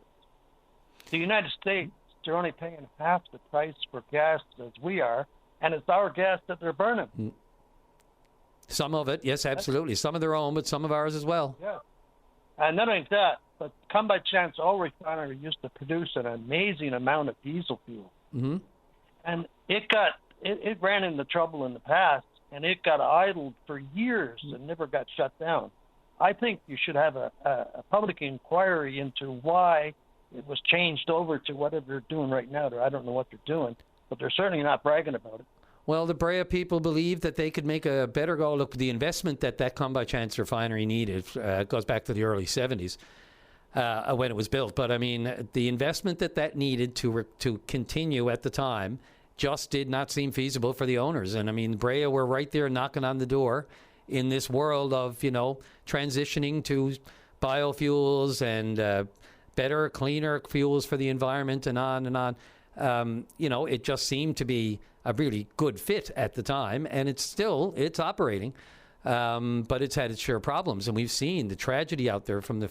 The United States, they're only paying half the price for gas as we are, and it's our gas that they're burning. Some of it, yes, absolutely. Some of their own, but some of ours as well. Yeah. And not only that, but come by chance, oil refinery used to produce an amazing amount of diesel fuel. Mm-hmm. And it ran into trouble in the past, and it got idled for years and never got shut down. I think you should have a public inquiry into why it was changed over to whatever they're doing right now. I don't know what they're doing, but they're certainly not bragging about it. Well, the Brea people believe that they could make a better go. Look, the investment that Come by Chance refinery needed goes back to the early 70s when it was built. But, I mean, the investment that needed to continue at the time just did not seem feasible for the owners. And, I mean, Brea were right there knocking on the door in this world of, transitioning to biofuels and better, cleaner fuels for the environment and on and on. It just seemed to be a really good fit at the time, and it's operating, but it's had its share of problems. And we've seen the tragedy out there from the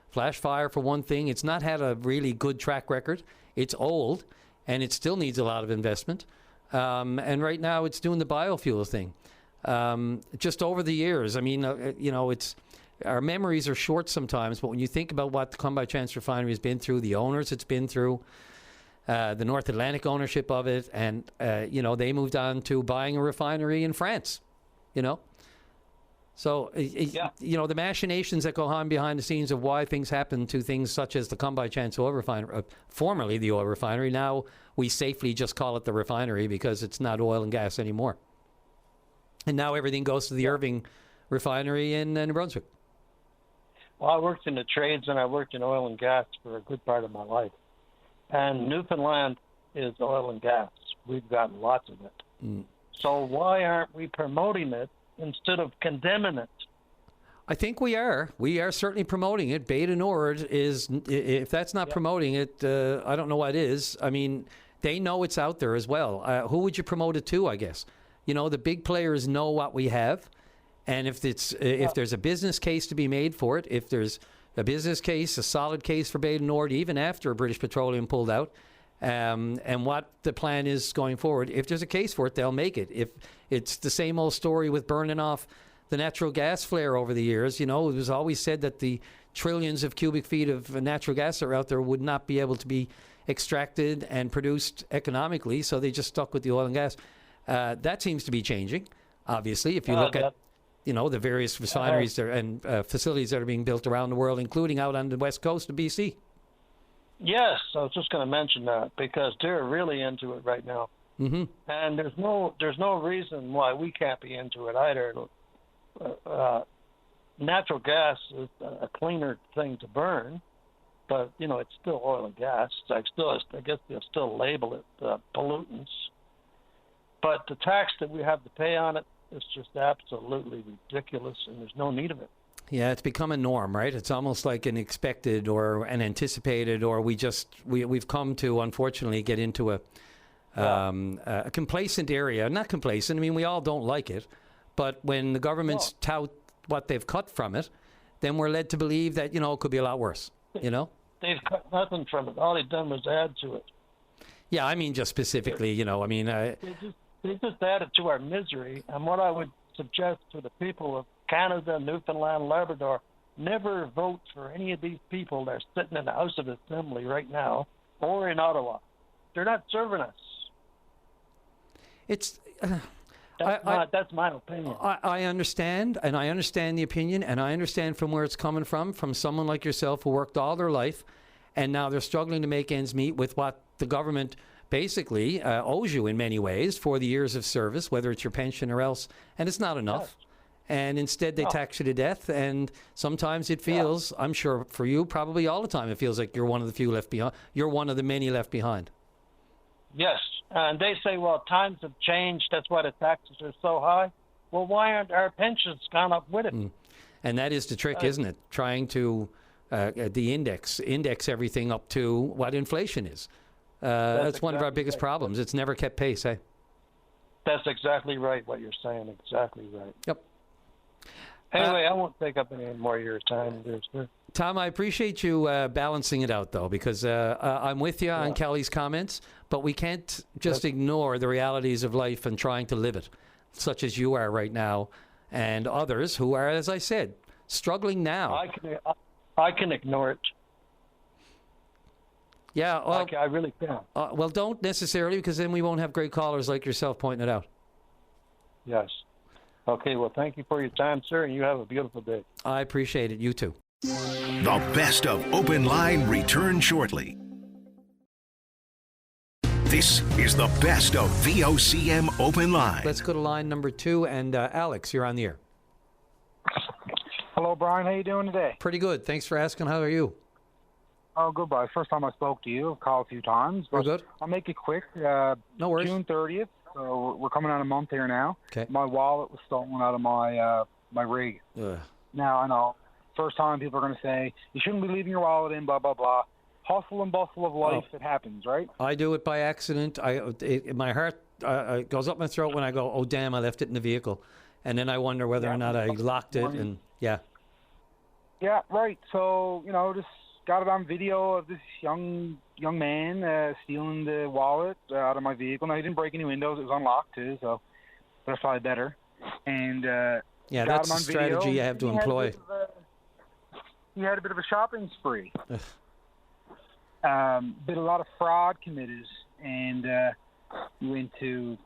flash fire, for one thing. It's not had a really good track record. It's old, and it still needs a lot of investment. And right now it's doing the biofuel thing. Just over the years, I mean, it's our memories are short sometimes, but when you think about what the Come by Chance refinery has been through, the owners it's been through, the North Atlantic ownership of it, and, they moved on to buying a refinery in France, So, the machinations that go on behind the scenes of why things happen to things such as the Come by Chance oil refinery, formerly the oil refinery, now we safely just call it the refinery because it's not oil and gas anymore. And now everything goes to the Irving refinery in New Brunswick. Well, I worked in the trades and I worked in oil and gas for a good part of my life. And Newfoundland is oil and gas. We've got lots of it. So why aren't we promoting it instead of condemning it? I think we are. We are certainly promoting it. Bay du Nord is, if that's not promoting it, I don't know what is. I mean, they know it's out there as well. Who would you promote it to, I guess? The big players know what we have. And if there's a business case to be made for it, if there's a business case, a solid case for Bay du Nord, even after British Petroleum pulled out, and what the plan is going forward. If there's a case for it, they'll make it. If it's the same old story with burning off the natural gas flare over the years, it was always said that the trillions of cubic feet of natural gas that are out there would not be able to be extracted and produced economically, so they just stuck with the oil and gas. That seems to be changing, obviously, if you look at the various refineries and facilities that are being built around the world, including out on the west coast of BC. Yes, I was just going to mention that because they're really into it right now. Mm-hmm. And there's no reason why we can't be into it either. Natural gas is a cleaner thing to burn, but it's still oil and gas. I guess they'll still label it pollutants. But the tax that we have to pay on it is just absolutely ridiculous, and there's no need of it. Yeah, it's become a norm, right? It's almost like an expected or an anticipated, or we've come to, unfortunately, get into a complacent area. Not complacent. I mean, we all don't like it. But when the governments tout what they've cut from it, then we're led to believe that, it could be a lot worse, They've cut nothing from it. All they've done was add to it. Yeah, I mean, just specifically, They just added to our misery. And what I would suggest to the people of Canada, Newfoundland, Labrador, never vote for any of these people that are sitting in the House of Assembly right now or in Ottawa. They're not serving us. It's... That's my opinion. I understand, and I understand the opinion, and I understand from where it's coming from someone like yourself who worked all their life, and now they're struggling to make ends meet with what the government basically owes you in many ways for the years of service, whether it's your pension or else, and it's not enough. Yes. And instead they tax you to death, and sometimes it feels, I'm sure for you, probably all the time, it feels like you're one of the few left behind. You're one of the many left behind. Yes, and they say, well, times have changed, that's why the taxes are so high. Well, why aren't our pensions gone up with it? And that is the trick, isn't it? Trying to index everything up to what inflation is. That's exactly one of our biggest problems. It's never kept pace, eh? That's exactly right, what you're saying. Exactly right. Yep. Anyway, I won't take up any more of your time. Tom, I appreciate you balancing it out, though, because I'm with you on Kelly's comments, but we can't just ignore the realities of life and trying to live it, such as you are right now, and others who are, as I said, struggling now. I can ignore it. Yeah, well, I really can. Well, don't necessarily, because then we won't have great callers like yourself pointing it out. Yes. Okay, well, thank you for your time, sir, and you have a beautiful day. I appreciate it. You too. The best of Open Line returns shortly. This is the best of VOCM Open Line. Let's go to line number 2, and Alex, you're on the air. Hello, Brian. How you doing today? Pretty good. Thanks for asking. How are you? Oh, goodbye. First time I spoke to you. I've called a few times. We're good. I'll make it quick. No worries. June 30th. So we're coming on a month here now. Okay. My wallet was stolen out of my rig. Now, I know, first time people are going to say, you shouldn't be leaving your wallet in, blah, blah, blah. Hustle and bustle of life, it happens, right? I do it by accident. My heart goes up my throat when I go, oh, damn, I left it in the vehicle. And then I wonder whether or not I locked it. And yeah, right. So, just got it on video of this young man stealing the wallet out of my vehicle. Now, he didn't break any windows. It was unlocked, too, so that's probably better. And that's a strategy you have to employ. He had a bit of a shopping spree. A lot of fraud committed, and he went to,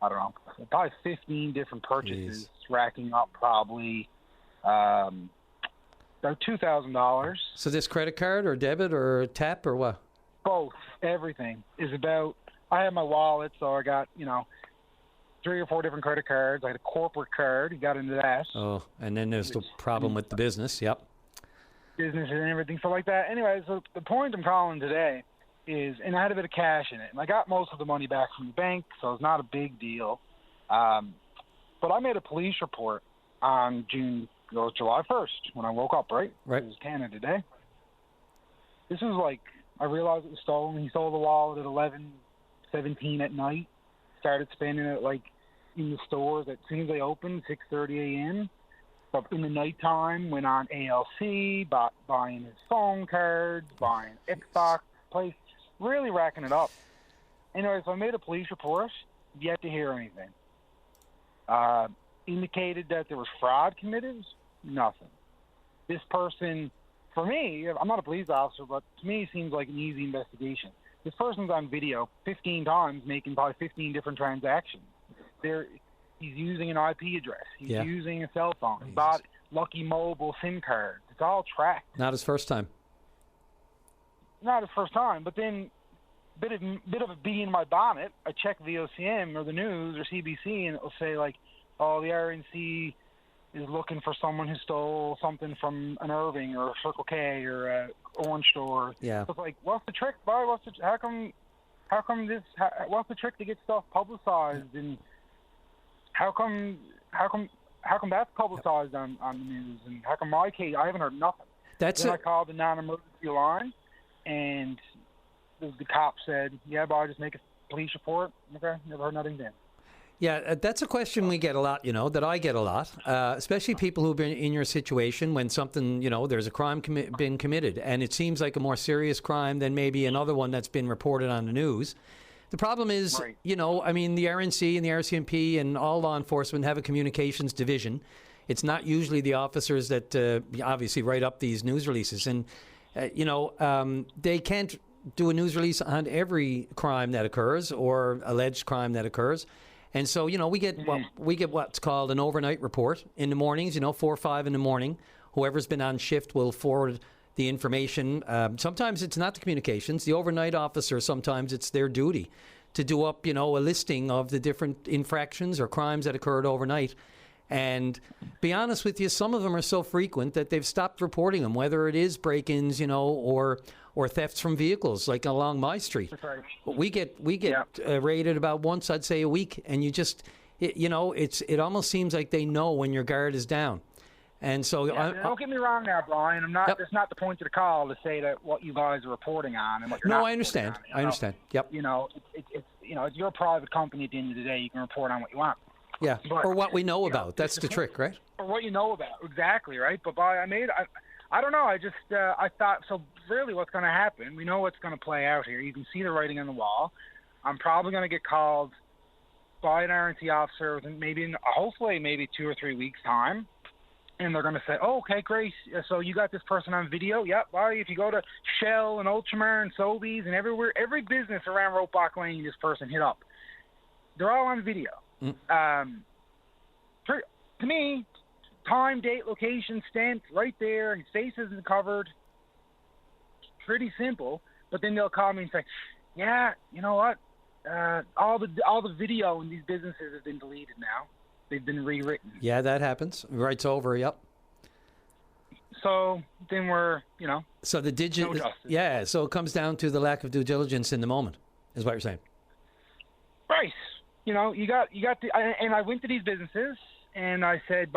I don't know, probably 15 different purchases, racking up probably about $2,000. So this credit card or debit or tap or what? Both. Everything is about, I have my wallet, so I got, 3 or 4 different credit cards. I had a corporate card. He got into that. Oh, and then there's the problem with the business. Yep. Business and everything, so like that. Anyway, so the point I'm calling today is, and I had a bit of cash in it, and I got most of the money back from the bank, so it's not a big deal. But I made a police report on July 1st when I woke up, right? Right. It was Canada Day. This is like, I realized it was stolen. He stole the wallet at 11:17 at night. Started spending it like in the stores as soon as they opened, 6:30 a.m. But in the nighttime, went on ALC, buying his phone cards, buying Xbox, place, really racking it up. Anyway, so I made a police report. Yet to hear anything. Indicated that there was fraud committed. Nothing. This person, for me, I'm not a police officer, but to me, it seems like an easy investigation. This person's on video 15 times, making probably 15 different transactions. He's using an IP address. He's using a cell phone. He bought Lucky Mobile SIM cards. It's all tracked. Not his first time. Not his first time, but then bit of a bee in my bonnet. I check VOCM or the news or CBC, and it'll say like, oh, the RNC is looking for someone who stole something from an Irving or a Circle K or a Orange Store. Yeah. So it's like, what's the trick, boy? What's the trick to get stuff publicized, and how come that's publicized on the news, and how come my case, I haven't heard nothing. I called the non-emergency line, and the cop said, yeah, but I'll just make a police report. Okay, never heard nothing then. Yeah, that's a question we get a lot, that I get a lot, especially people who've been in your situation when something, there's a crime been committed, and it seems like a more serious crime than maybe another one that's been reported on the news. The problem is, the RNC and the RCMP and all law enforcement have a communications division. It's not usually the officers that obviously write up these news releases. And, they can't do a news release on every crime that occurs or alleged crime that occurs. And so, we get what's called an overnight report in the mornings, 4 or 5 in the morning. Whoever's been on shift will forward the information. Sometimes it's not the communications. The overnight officer, sometimes it's their duty to do up, a listing of the different infractions or crimes that occurred overnight. And be honest with you, some of them are so frequent that they've stopped reporting them, whether it is break-ins, or thefts from vehicles, like along my street. That's right. We get raided about once, I'd say, a week, and you just, it almost seems like they know when your guard is down. And so, don't get me wrong now, Brian. I'm not. Yep. That's not the point of the call to say that what you guys are reporting on and what you're not. No, I understand. On, I understand. Yep. It's your private company. At the end of the day, you can report on what you want. Yeah, But, or what we know about. That's the trick, right? Or what you know about, exactly, right? But I don't know. I just I thought so. Really, what's going to happen? We know what's going to play out here. You can see the writing on the wall. I'm probably going to get called by an RNT officer within hopefully 2 or 3 weeks time. And they're going to say, oh, okay, great. So you got this person on video? Yep. Well, if you go to Shell and Ultramar and Sobeys and everywhere, every business around Ropeback Lane, this person hit up. They're all on video. To me, time, date, location, stamped right there. His face isn't covered. Pretty simple. But then they'll call me and say, yeah, you know what? All the video in these businesses have been deleted now. They've been rewritten. Yeah, that happens. Right's over. Yep. So then we're, So the no justice. Yeah. So it comes down to the lack of due diligence in the moment, is what you're saying. Right. You got and I went to these businesses and I said,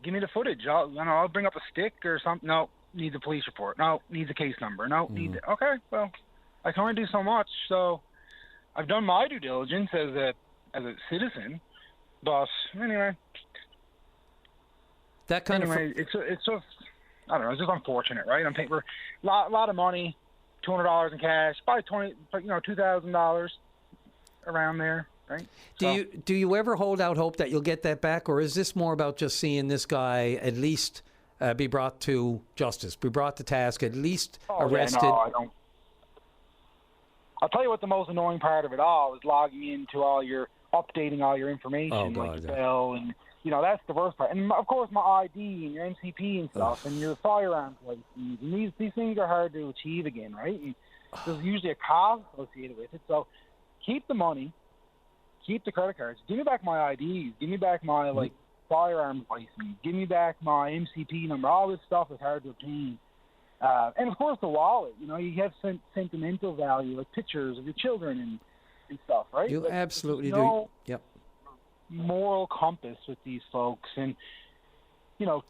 give me the footage. I'll bring up a stick or something. No, needs a police report. No, needs a case number. No, needs it. Okay. Well, I can only do so much. So I've done my due diligence as a citizen. But anyway, it's just I don't know. It's just unfortunate, right? I'm paying for a lot of money, $200 in cash, probably $2,000 around there, right? Do you ever hold out hope that you'll get that back, or is this more about just seeing this guy at least be brought to justice, be brought to task, at least arrested? Yeah, no, I don't. I'll tell you what the most annoying part of it all is logging into updating all your information, like your bill, and that's the worst part. And of course, my ID and your MCP and stuff, and your firearms license. And these things are hard to achieve again, right? And there's usually a cost associated with it. So keep the money, keep the credit cards. Give me back my IDs. Give me back my firearms license. Give me back my MCP number. All this stuff is hard to obtain. And of course, the wallet. You have sentimental value, like pictures of your children and stuff, right? You absolutely do. Yep. Moral compass with these folks, and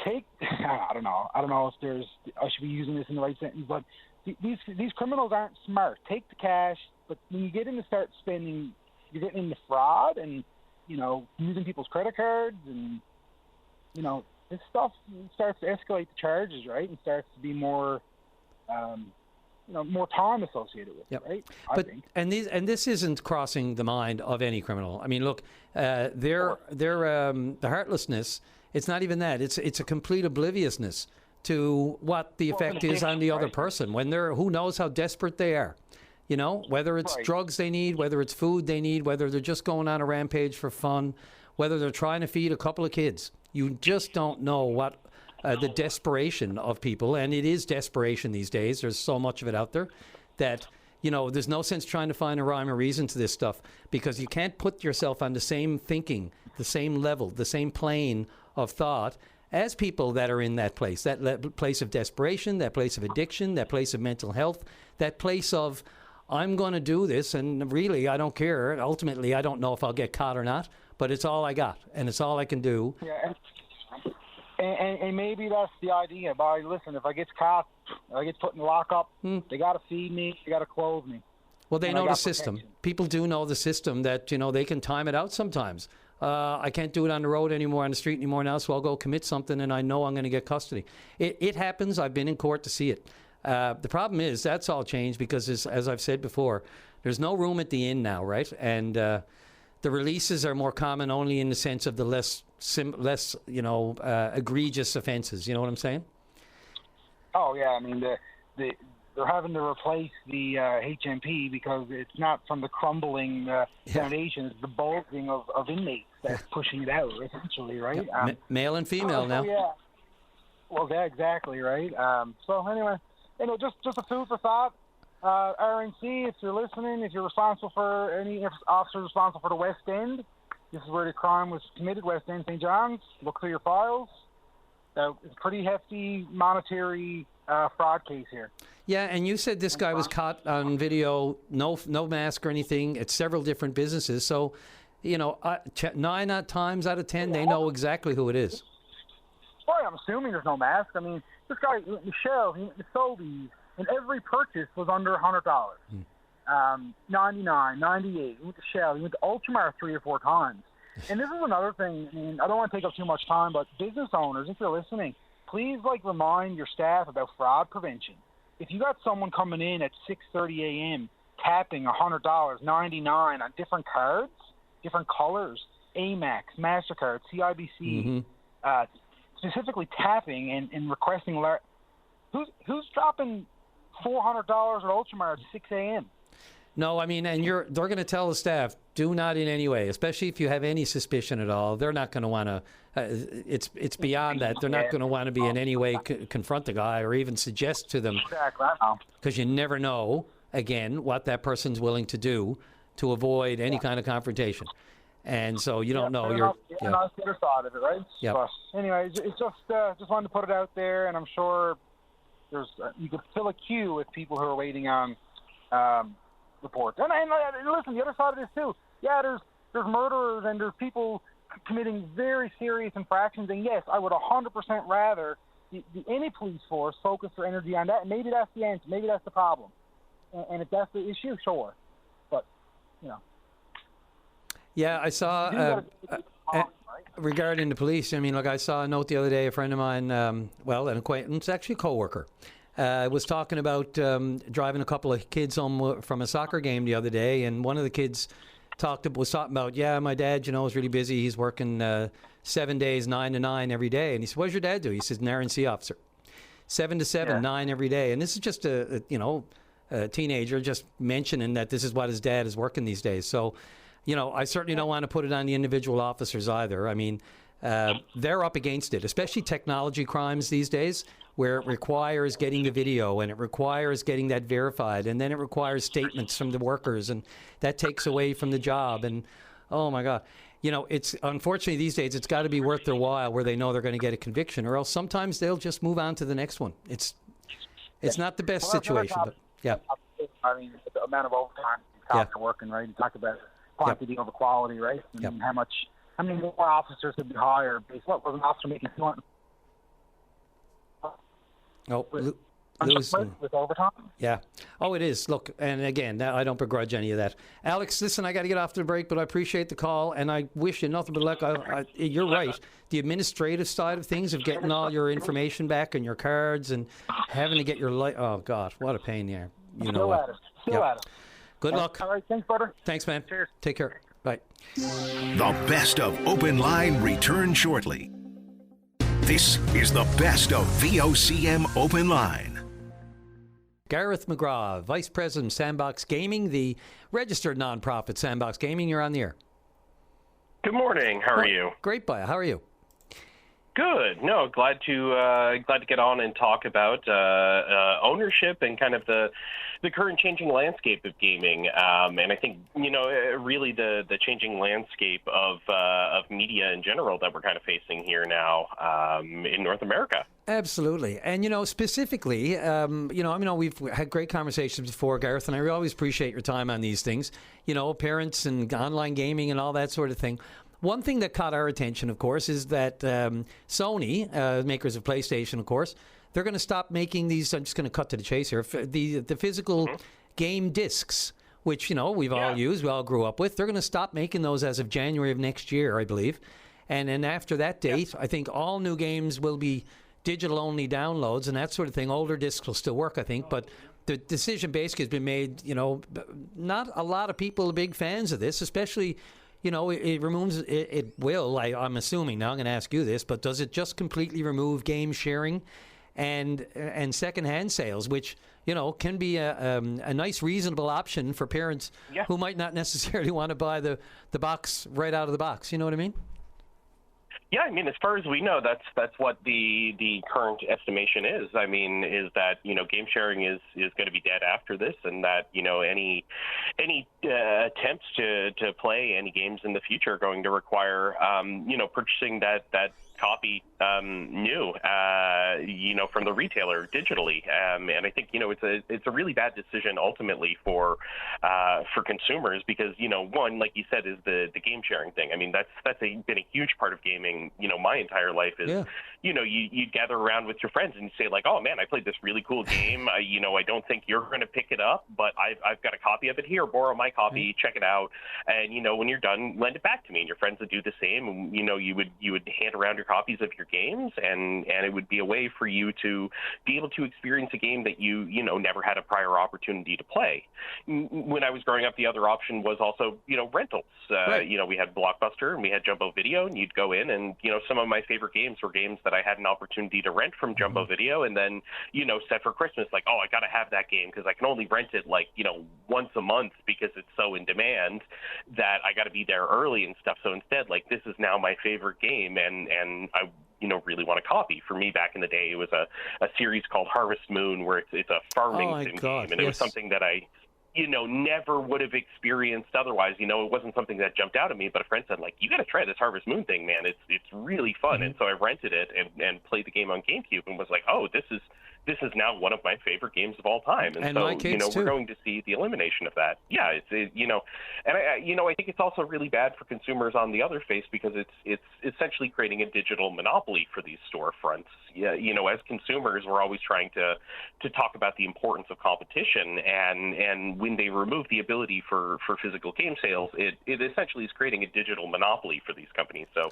take. I don't know if I should be using this in the right sentence, but these criminals aren't smart. Take the cash, but when you get in to start spending, you're getting into fraud and using people's credit cards, and this stuff starts to escalate the charges, right, and starts to be more. More time associated with it, right? I think. And this isn't crossing the mind of any criminal. I mean, look, the heartlessness. It's not even that. It's a complete obliviousness to what the effect is on the other person when who knows how desperate they are. Whether it's drugs they need, whether it's food they need, whether they're just going on a rampage for fun, whether they're trying to feed a couple of kids. You just don't know what. The desperation of people, and it is desperation these days. There's so much of it out there that, there's no sense trying to find a rhyme or reason to this stuff because you can't put yourself on the same thinking, the same level, the same plane of thought as people that are in that place place of desperation, that place of addiction, that place of mental health, that place of, I'm going to do this, and really, I don't care. Ultimately, I don't know if I'll get caught or not, but it's all I got, and it's all I can do. Yeah. And maybe that's the idea. But listen, if I get caught, I get put in the lockup, they got to feed me, they got to clothe me. Well, they know the system. People do know the system that, they can time it out sometimes. I can't do it on the road anymore, on the street anymore now, so I'll go commit something and I know I'm going to get custody. It happens. I've been in court to see it. The problem is that's all changed because, as I've said before, there's no room at the inn now, right? And the releases are more common only in the sense of the less egregious offenses. You know what I'm saying? Oh yeah, I mean they're having to replace the HMP because it's not from the crumbling foundation; it's the bulging of inmates that's pushing it out, essentially, right? Yeah. Male and female now. Yeah. Well, yeah, exactly, right. So anyway, just a food for thought. RNC, if you're listening, if you're responsible for any officer responsible for the West End, this is where the crime was committed, West End, St. John's. Look through your files. It's a pretty hefty monetary fraud case here. Yeah, and you said this guy was caught on video, no mask or anything, at several different businesses. So, 9 times out of 10, they know exactly who it is. Well, I'm assuming there's no mask. I mean, this guy, Michelle, he Sobeys, and every purchase was under $100. 99, 98. He went to Shell. He went to Ultramar 3 or 4 times. And this is another thing. I mean, I don't want to take up too much time, but business owners, if you're listening, please remind your staff about fraud prevention. If you got someone coming in at 6:30 a.m. tapping $100, 99 on different cards, different colors, Amex, MasterCard, CIBC, specifically tapping and requesting, who's dropping $400 at Ultramar at 6 a.m.? No, I mean, and they're going to tell the staff, do not in any way, especially if you have any suspicion at all. They're not going to want to. It's beyond that. They're not going to want to be in any way confront the guy or even suggest to them, because you never know again what that person's willing to do to avoid any kind of confrontation. And so you don't know. That's the other side of it, right? Yeah. But anyway, it's just wanted to put it out there, and I'm sure you could fill a queue with people who are waiting on reports. And listen, the other side of this too. Yeah, there's murderers and there's people committing very serious infractions. And yes, I would 100% rather any police force focus their energy on that. And maybe that's the answer. Maybe that's the problem. And if that's the issue, sure. But Yeah, I saw. Regarding the police, I mean, I saw a note the other day. A friend of mine, an acquaintance, actually a coworker, was talking about driving a couple of kids home from a soccer game the other day, and one of the kids was talking about, my dad, is really busy. He's working 7 days, 9 to 9 every day. And he said, "What does your dad do?" He says, "An RNC officer, 7 to 7, 9 every day." And this is just a teenager just mentioning that this is what his dad is working these days. So, I certainly don't want to put it on the individual officers either. I mean, they're up against it, especially technology crimes these days, where it requires getting the video and it requires getting that verified, and then it requires statements from the workers, and that takes away from the job. And oh my God, it's unfortunately these days it's got to be worth their while where they know they're going to get a conviction, or else sometimes they'll just move on to the next one. It's not the best situation, but yeah. I mean, the amount of overtime cops are working, right? You talk about quantity over quality, right? And how many more officers could be hired? What was an officer making? With overtime? Yeah. Oh, it is. Look, and again, I don't begrudge any of that. Alex, listen, I got to get off the break, but I appreciate the call, and I wish you nothing but luck. You're right. The administrative side of things, of getting all your information back and your cards and having to get your oh, God, what a pain there. Still at it. Good luck. All right. Thanks, brother. Thanks, man. Cheers. Take care. Bye. The best of Open Line return shortly. This is the best of VOCM Open Line. Gareth McGraw, Vice President, Sandbox Gaming, the registered nonprofit Sandbox Gaming. You're on the air. Good morning. How are you? Great, Baya. How are you? Good. No, glad to get on and talk about ownership and kind of the current changing landscape of gaming. And I think really the changing landscape of media in general that we're kind of facing here now in North America. Absolutely. And, specifically, we've had great conversations before, Gareth, and I always appreciate your time on these things, parents and online gaming and all that sort of thing. One thing that caught our attention, of course, is that Sony, makers of PlayStation, of course, they're going to stop making these. I'm just going to cut to the chase here. The physical game discs, which, we've all used, we all grew up with. They're going to stop making those as of January of next year, I believe. And then after that date, I think all new games will be digital-only downloads and that sort of thing. Older discs will still work, I think, but the decision basically has been made. Not a lot of people are big fans of this, especially it removes, it will, I'm assuming now, I'm going to ask you this, but does it just completely remove game sharing and secondhand sales, which, can be a nice, reasonable option for parents who might not necessarily want to buy the box right out of the box. You know what I mean? Yeah, I mean, as far as we know, that's what the current estimation is. I mean, is that game sharing is going to be dead after this, and that any attempts to play any games in the future are going to require purchasing that copy new from the retailer digitally, and I think it's a really bad decision ultimately for consumers because one, like you said, is the game sharing thing. I mean, that's been a huge part of gaming. My entire life is you gather around with your friends and you say like, oh man, I played this really cool game. I don't think you're going to pick it up, but I've got a copy of it here. Borrow my copy, check it out, and when you're done, lend it back to me. And your friends would do the same. And you would hand around your copies of your games, and it would be a way for you to be able to experience a game that you never had a prior opportunity to play. When I was growing up, the other option was also rentals. We had Blockbuster and we had Jumbo Video, and you'd go in and some of my favorite games were games that I had an opportunity to rent from Jumbo Video, and then set for Christmas like, oh, I got to have that game because I can only rent it like once a month because it's so in demand that I got to be there early and stuff. So instead, like, this is now my favorite game, and I really want a copy. For me, back in the day, it was a series called Harvest Moon, where it's a farming sim game, and it was something that I never would have experienced otherwise. It wasn't something that jumped out at me, but a friend said, like, you got to try this Harvest Moon thing, man. It's really fun. And so I rented it and played the game on GameCube and was like, oh, this is now one of my favorite games of all time. And so, my kids we're too. going to see the elimination of that. Yeah, and I think it's also really bad for consumers on the other face because it's essentially creating a digital monopoly for these storefronts. Yeah, as consumers, we're always trying to talk about the importance of competition, and when they remove the ability for physical game sales, it essentially is creating a digital monopoly for these companies. So,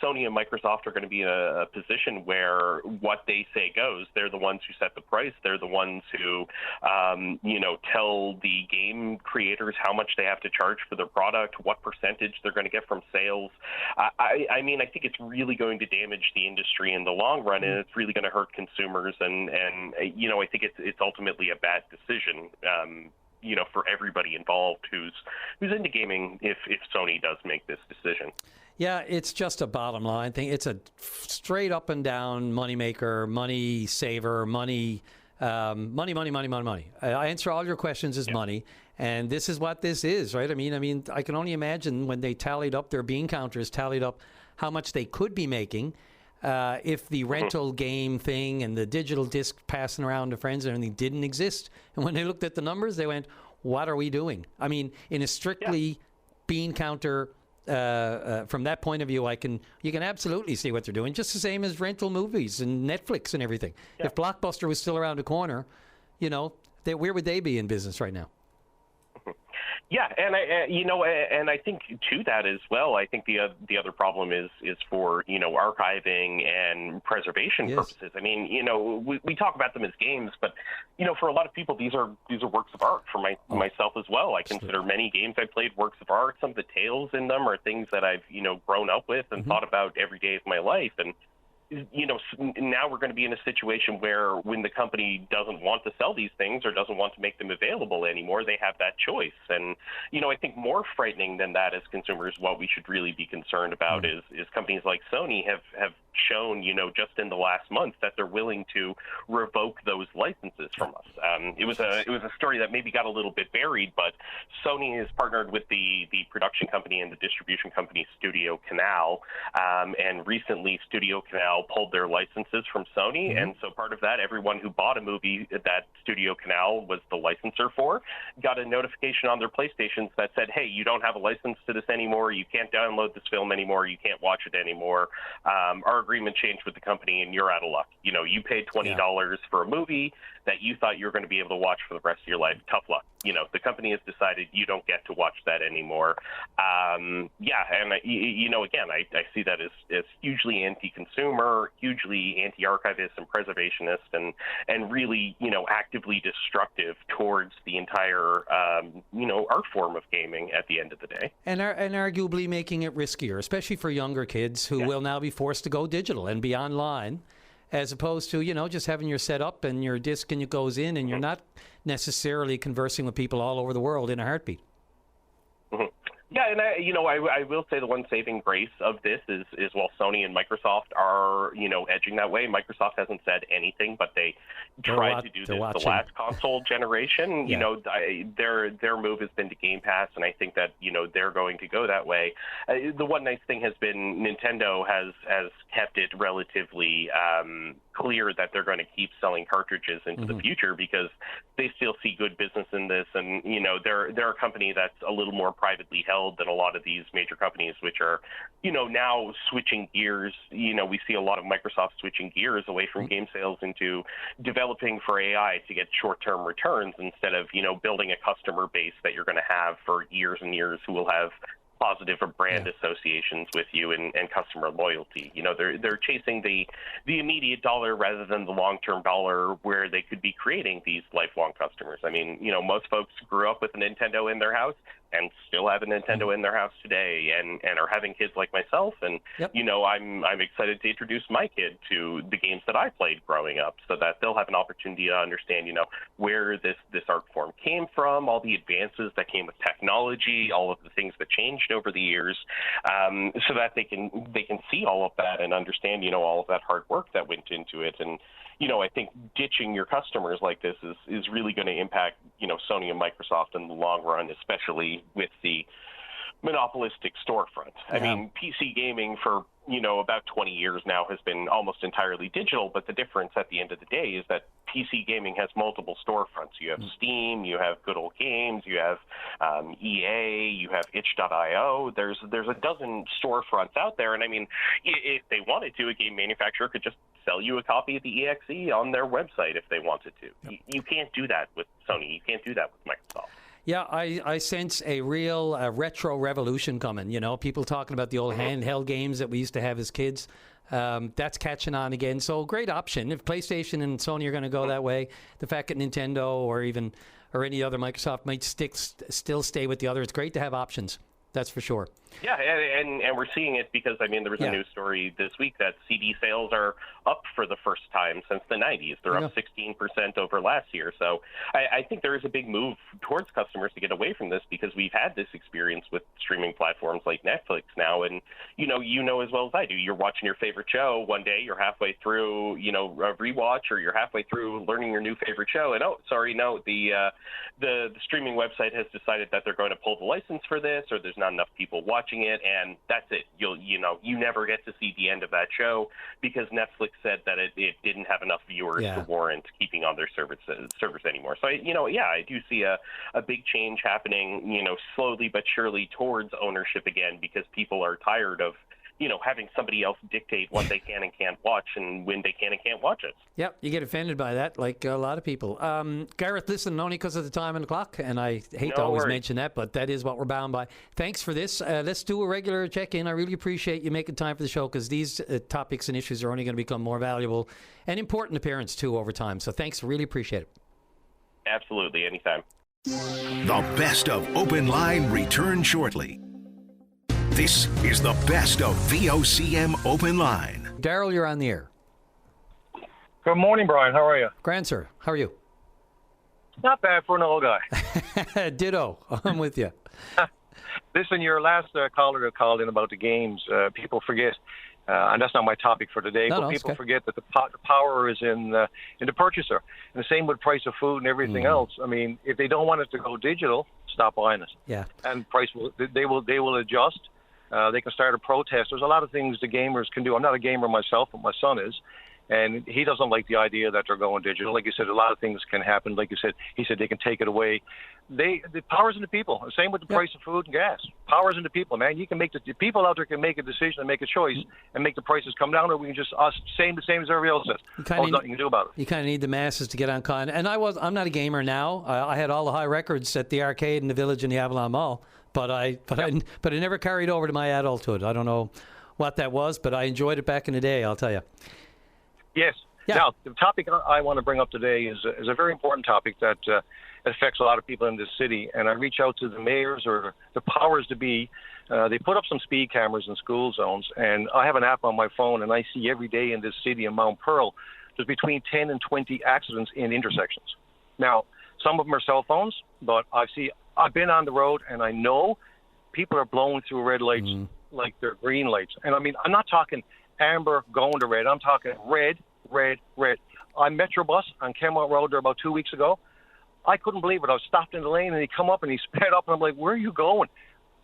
Sony and Microsoft are going to be in a position where what they say goes. They're the ones who set the price. They're the ones who, tell the game creators how much they have to charge for their product, what percentage they're going to get from sales. I mean, I think it's really going to damage the industry in the long run, and it's really going to hurt consumers. And I think it's ultimately a bad decision. For everybody involved who's into gaming, if Sony does make this decision. Yeah, it's just a bottom line thing. It's a straight up and down moneymaker, money saver, money. I answer all your questions as money, and this is what this is, right? I mean, I can only imagine when they tallied up their bean counters, tallied up how much they could be making if the rental game thing and the digital disc passing around to friends and everything didn't exist. And when they looked at the numbers, they went, what are we doing? I mean, in a strictly bean counter, from that point of view, you can absolutely see what they're doing, just the same as rental movies and Netflix and everything. If Blockbuster was still around the corner, where would they be in business right now? Yeah, and I think to that as well. I think the other problem is for archiving and preservation purposes. I mean, we talk about them as games, but for a lot of people, these are works of art. For myself as well, I consider many games I played works of art. Some of the tales in them are things that I've grown up with and thought about every day of my life. And now we're going to be in a situation where when the company doesn't want to sell these things or doesn't want to make them available anymore, they have that choice. And, I think more frightening than that as consumers, what we should really be concerned about is companies like Sony have shown, just in the last month that they're willing to revoke those licenses from us. It was a story that maybe got a little bit buried, but Sony has partnered with the production company and the distribution company Studio Canal, and recently Studio Canal pulled their licenses from Sony, and so part of that, everyone who bought a movie that Studio Canal was the licensor for got a notification on their PlayStations that said, hey, you don't have a license to this anymore, you can't download this film anymore, you can't watch it anymore. Our agreement changed with the company and you're out of luck. You paid $20 for a movie. that you thought you were going to be able to watch for the rest of your life, tough luck. The company has decided you don't get to watch that anymore. And again, I see that as hugely anti-consumer, hugely anti-archivist and preservationist, and really, actively destructive towards the entire, art form of gaming at the end of the day. And arguably making it riskier, especially for younger kids who will now be forced to go digital and be online, as opposed to, just having your setup and your disc and it goes in, and you're not necessarily conversing with people all over the world in a heartbeat. Mm-hmm. Yeah, and I will say the one saving grace of this is while Sony and Microsoft are, edging that way, Microsoft hasn't said anything, but they tried to do this the last console generation. Their move has been to Game Pass, and I think that, they're going to go that way. The one nice thing has been Nintendo has kept it relatively clear that they're going to keep selling cartridges into the future, because they still see good business in this, and they're a company that's a little more privately held than a lot of these major companies, which are now switching gears. We see a lot of Microsoft switching gears away from game sales into developing for AI to get short-term returns, instead of building a customer base that you're going to have for years and years, who will have positive or brand associations with you and customer loyalty. They're chasing the immediate dollar rather than the long-term dollar, where they could be creating these lifelong customers. I mean, most folks grew up with a Nintendo in their house and still have a Nintendo in their house today, and are having kids like myself. And, I'm excited to introduce my kid to the games that I played growing up, so that they'll have an opportunity to understand, where this art form came from, all the advances that came with technology, all of the things that changed over the years, so that they can see all of that and understand, all of that hard work that went into it. And, I think ditching your customers like this is really going to impact, Sony and Microsoft in the long run, especially with the monopolistic storefront. I mean, PC gaming for, about 20 years now has been almost entirely digital, but the difference at the end of the day is that PC gaming has multiple storefronts. You have Steam, you have Good Old Games, you have EA, you have itch.io. There's a dozen storefronts out there, and I mean, if they wanted to, a game manufacturer could just sell you a copy of the EXE on their website if they wanted to. You can't do that with Sony. You can't do that with Microsoft. Yeah, I sense a real retro revolution coming. People talking about the old handheld games that we used to have as kids. That's catching on again. So great option. If PlayStation and Sony are going to go that way, the fact that Nintendo or any other Microsoft might still stay with the other, it's great to have options. That's for sure. Yeah, and we're seeing it because, I mean, there was a news story this week that CD sales are up for the first time since the 90s. They're up 16% over last year. So I think there is a big move towards customers to get away from this, because we've had this experience with streaming platforms like Netflix now. And, you know as well as I do, you're watching your favorite show one day, you're halfway through, a rewatch, or you're halfway through learning your new favorite show. And, the streaming website has decided that they're going to pull the license for this, or there's not enough people watching it, and that's it. You never get to see the end of that show, because Netflix said that it didn't have enough viewers to warrant keeping on their servers anymore. So I do see a big change happening, slowly but surely towards ownership again, because people are tired of having somebody else dictate what they can and can't watch, and when they can and can't watch it. Yep, you get offended by that, like a lot of people. Gareth, listen, only because of the time and the clock, and I hate to always mention that, but that is what we're bound by. Thanks for this. Let's do a regular check-in. I really appreciate you making time for the show, because these topics and issues are only going to become more valuable and important to parents, too, over time. So thanks, really appreciate it. Absolutely, anytime. The best of Open Line returns shortly. This is the best of VOCM Open Line. Daryl, you're on the air. Good morning, Brian. How are you? Grand, sir. How are you? Not bad for an old guy. Ditto. I'm with you. Listen, your last caller that called in about the games, people forget, and that's not my topic for today, but people forget that the power is in the purchaser. And the same with price of food and everything else. I mean, if they don't want it to go digital, stop buying it. Yeah. And price they will adjust. They can start a protest. There's a lot of things the gamers can do. I'm not a gamer myself, but my son is. And he doesn't like the idea that they're going digital. Like you said, a lot of things can happen. Like you said, he said they can take it away. The power's in the people. Same with the price of food and gas. Power's in the people, man. You can make the people out there can make a decision and make a choice and make the prices come down, or we can just the same as everybody else says. There's nothing you can do about it. You kind of need the masses to get on con. And I'm not a gamer now. I had all the high records at the arcade in the Village in the Avalon Mall, but I never carried over to my adulthood. I don't know what that was, but I enjoyed it back in the day, I'll tell you. Yes. Yeah. Now, the topic I want to bring up today is a very important topic that affects a lot of people in this city. And I reach out to the mayors or the powers to be. They put up some speed cameras in school zones. And I have an app on my phone, and I see every day in this city in Mount Pearl, there's between 10 and 20 accidents in intersections. Now, some of them are cell phones, but I've been on the road, and I know people are blowing through red lights like they're green lights. And I mean, I'm not talking amber going to red. I'm talking red, red, red. I Metrobus on Kenmont Road there about 2 weeks ago. I couldn't believe it. I was stopped in the lane, and he come up and he sped up, and I'm like, where are you going?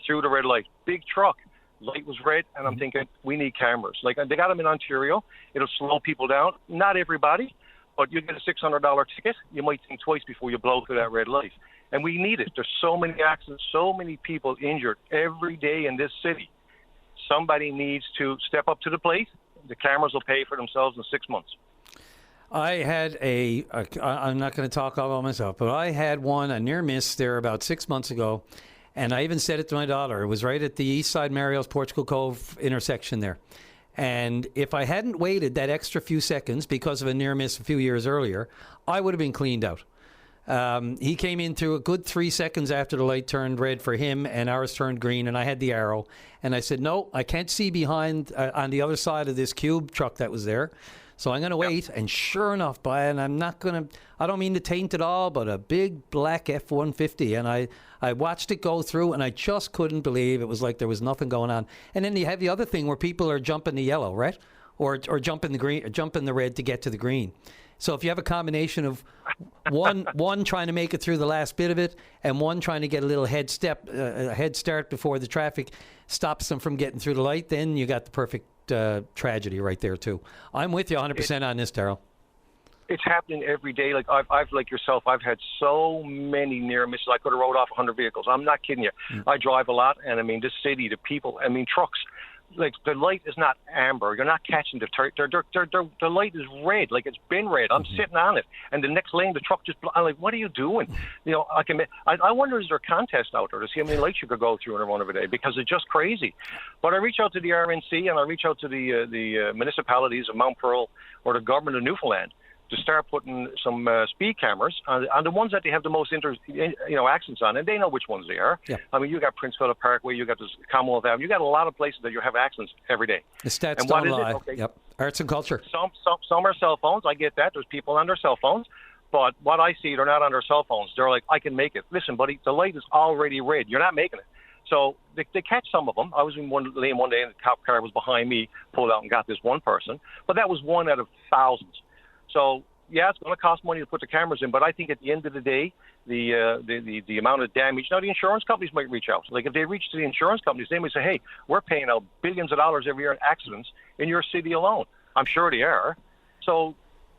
Through the red light. Big truck. Light was red, and I'm thinking, we need cameras. Like, they got them in Ontario. It'll slow people down. Not everybody, but you get a $600 ticket. You might think twice before you blow through that red light. And we need it. There's so many accidents, so many people injured every day in this city. Somebody needs to step up to the plate. The cameras will pay for themselves in 6 months. I had I'm not going to talk all about myself, but I had a near miss there about 6 months ago, and I even said it to my daughter. It was right at the East Side Mario's Portugal Cove intersection there. And if I hadn't waited that extra few seconds because of a near miss a few years earlier, I would have been cleaned out. He came in through a good 3 seconds after the light turned red for him and ours turned green, and I had the arrow. And I said, no, I can't see behind on the other side of this cube truck that was there. So I'm going to wait. And sure enough, and I don't mean to taint it all, but a big black F-150. And I watched it go through, and I just couldn't believe it was like there was nothing going on. And then you have the other thing where people are jumping the yellow, right? Or jumping the green, or jumping the red to get to the green. So if you have a combination of one trying to make it through the last bit of it, and one trying to get a little head start before the traffic stops them from getting through the light, then you got the perfect tragedy right there too. I'm with you 100% on this, Darryl. It's happening every day. Like I've like yourself, I've had so many near misses. I could have rode off 100 vehicles. I'm not kidding you. I drive a lot, and I mean, this city, the people, I mean, trucks. Like, the light is not amber. You're not catching the light is red. Like, it's been red. I'm sitting on it, and the next lane, the truck just. I'm like, what are you doing? You know, I wonder, is there a contest out there to see how many lights you could go through in one of a day, because it's just crazy. But I reach out to the RNC, and I reach out to the municipalities of Mount Pearl or the government of Newfoundland to start putting some speed cameras on the ones that they have the most accidents on, and they know which ones they are. Yeah. I mean, you got Prince Philip Parkway, you got this Commonwealth Avenue, you got a lot of places that you have accidents every day. The stats don't lie. Okay. Yep. Arts and culture. Some are cell phones. I get that. There's people on their cell phones. But what I see, they're not on their cell phones. They're like, I can make it. Listen, buddy, the light is already red. You're not making it. So they catch some of them. I was in one lane one day, and the cop car was behind me, pulled out and got this one person. But that was one out of thousands. So, yeah, it's going to cost money to put the cameras in, but I think at the end of the day, the amount of damage. Now, the insurance companies might reach out. Like, if they reach to the insurance companies, they might say, hey, we're paying out billions of dollars every year in accidents in your city alone. I'm sure they are. So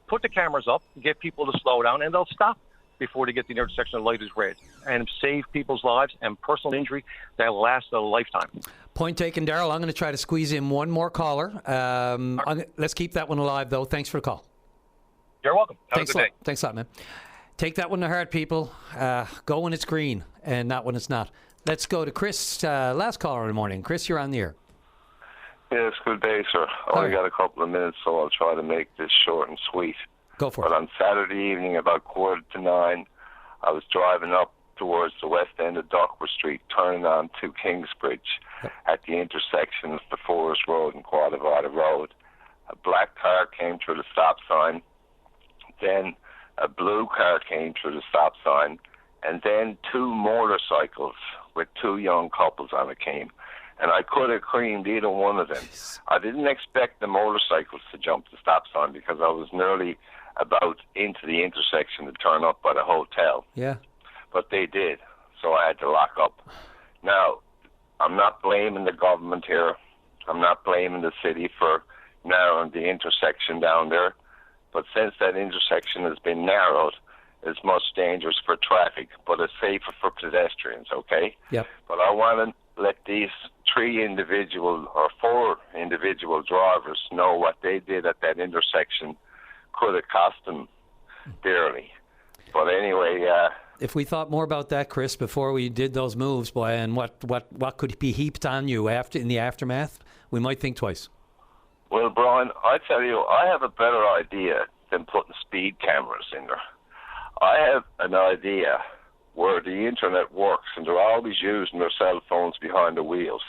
put the cameras up, get people to slow down, and they'll stop before they get to the intersection the light is red, and save people's lives and personal injury that lasts a lifetime. Point taken, Darryl. I'm going to try to squeeze in one more caller. Let's keep that one alive, though. Thanks for the call. You're welcome. Thanks a lot. Thanks a lot, man. Take that one to heart, people. Go when it's green and not when it's not. Let's go to Chris, last caller in the morning. Chris, you're on the air. Yes, good day, sir. I only got a couple of minutes, so I'll try to make this short and sweet. Go for it. But on Saturday evening, about 8:45, I was driving up towards the west end of Duckworth Street, turning on to Kingsbridge at the intersection of the Forest Road and Quadavada Road. A black car came through the stop sign. Then a blue car came through the stop sign, and then two motorcycles with two young couples on it came. And I could have creamed either one of them. I didn't expect the motorcycles to jump the stop sign because I was nearly about into the intersection to turn up by the hotel. Yeah. But they did, so I had to lock up. Now, I'm not blaming the government here. I'm not blaming the city for narrowing the intersection down there. But since that intersection has been narrowed, it's much dangerous for traffic, but it's safer for pedestrians, okay? Yep. But I want to let these 4 individual drivers know what they did at that intersection could have cost them dearly. But anyway... if we thought more about that, Chris, before we did those moves, boy, and what could be heaped on you in the aftermath, we might think twice. Well, Brian, I tell you, I have a better idea than putting speed cameras in there. I have an idea where the internet works and they're always using their cell phones behind the wheels.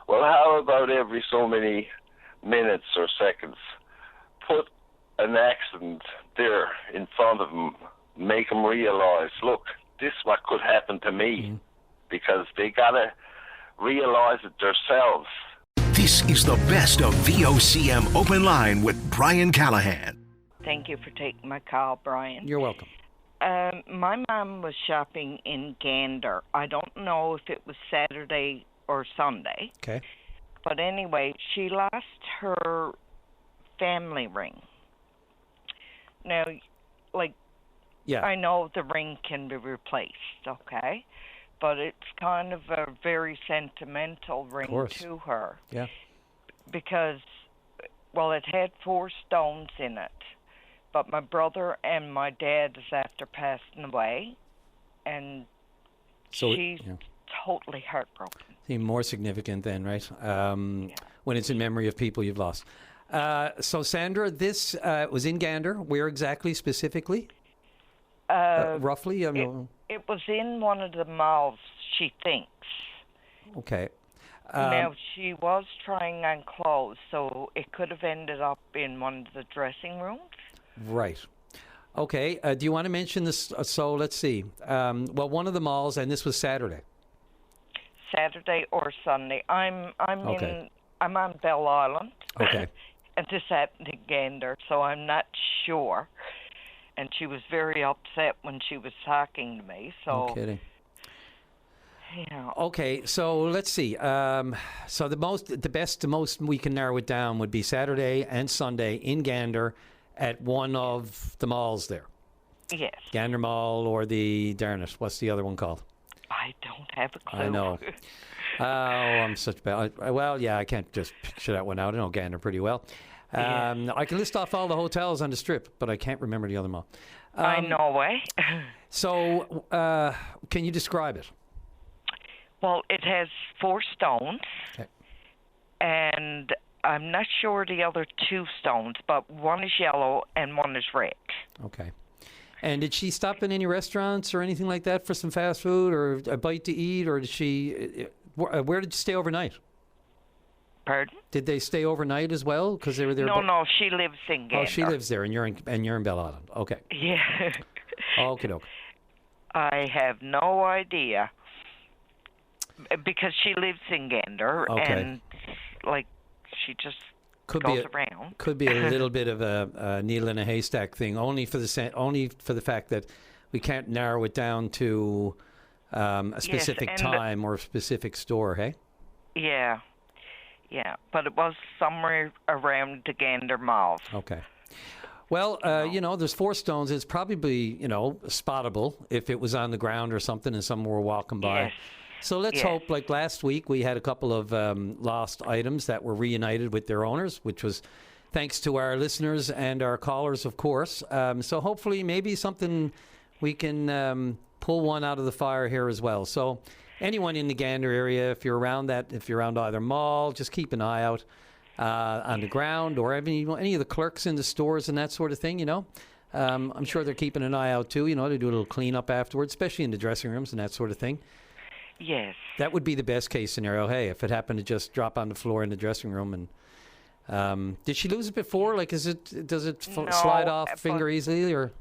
Well, how about every so many minutes or seconds, put an accident there in front of them, make them realize, look, this is what could happen to me, because they got to realize it themselves. This is the best of VOCM Open Line with Brian Callahan. Thank you for taking my call, Brian. You're welcome. My mom was shopping in Gander. I don't know if it was Saturday or Sunday. Okay. But anyway, she lost her family ring. Now, I know the ring can be replaced, okay? But it's kind of a very sentimental ring to her. Yeah. Because, it had 4 stones in it. But my brother and my dad is after passing away, and she's totally heartbroken. Even more significant then, right? When it's in memory of people you've lost. So, Sandra, this was in Gander. Where exactly, specifically? Roughly? It was in one of the malls, she thinks. Okay. Now, she was trying on clothes, so it could have ended up in one of the dressing rooms. Right. Okay. Do you want to mention this? So let's see. One of the malls, and this was Saturday. Saturday or Sunday. I'm on Bell Island. Okay. And this happened in Gander, so I'm not sure. And she was very upset when she was talking to me. So. No kidding. Yeah. Okay, so let's see. So the most we can narrow it down would be Saturday and Sunday in Gander at one of the malls there. Yes. Gander Mall or the, darn it, what's the other one called? I don't have a clue. I know. Oh, I'm such bad. I can't just picture that one out. I know Gander pretty well. I can list off all the hotels on the Strip, but I can't remember the other mall. I know, eh? So, can you describe it? Well, it has 4 stones, and I'm not sure the other 2 stones, but one is yellow and one is red. Okay. And did she stop in any restaurants or anything like that for some fast food or a bite to eat, or did she? Where did you stay overnight? Pardon? Did they stay overnight as well? Because they were there. No, she lives in Gander. Oh, she lives there, and you're in Bell Island. Okay. Yeah. Okay. I have no idea. Because she lives in Gander, and she just goes around. Could be a little bit of a needle in a haystack thing, only for the fact that we can't narrow it down to a specific time or a specific store. Hey. Yeah, but it was somewhere around the Gander Mall. Okay. Well, there's 4 stones. It's probably spottable if it was on the ground or something, and someone were walking by. Yes. So let's hope, like last week, we had a couple of lost items that were reunited with their owners, which was thanks to our listeners and our callers, of course. So hopefully maybe something we can pull one out of the fire here as well. So anyone in the Gander area, if you're around either mall, just keep an eye out on the ground or any of the clerks in the stores and that sort of thing, I'm sure they're keeping an eye out too, to do a little cleanup afterwards, especially in the dressing rooms and that sort of thing. Yes. That would be the best case scenario. Hey, if it happened to just drop on the floor in the dressing room, and did she lose it before? Like, does it slide off finger easily, or?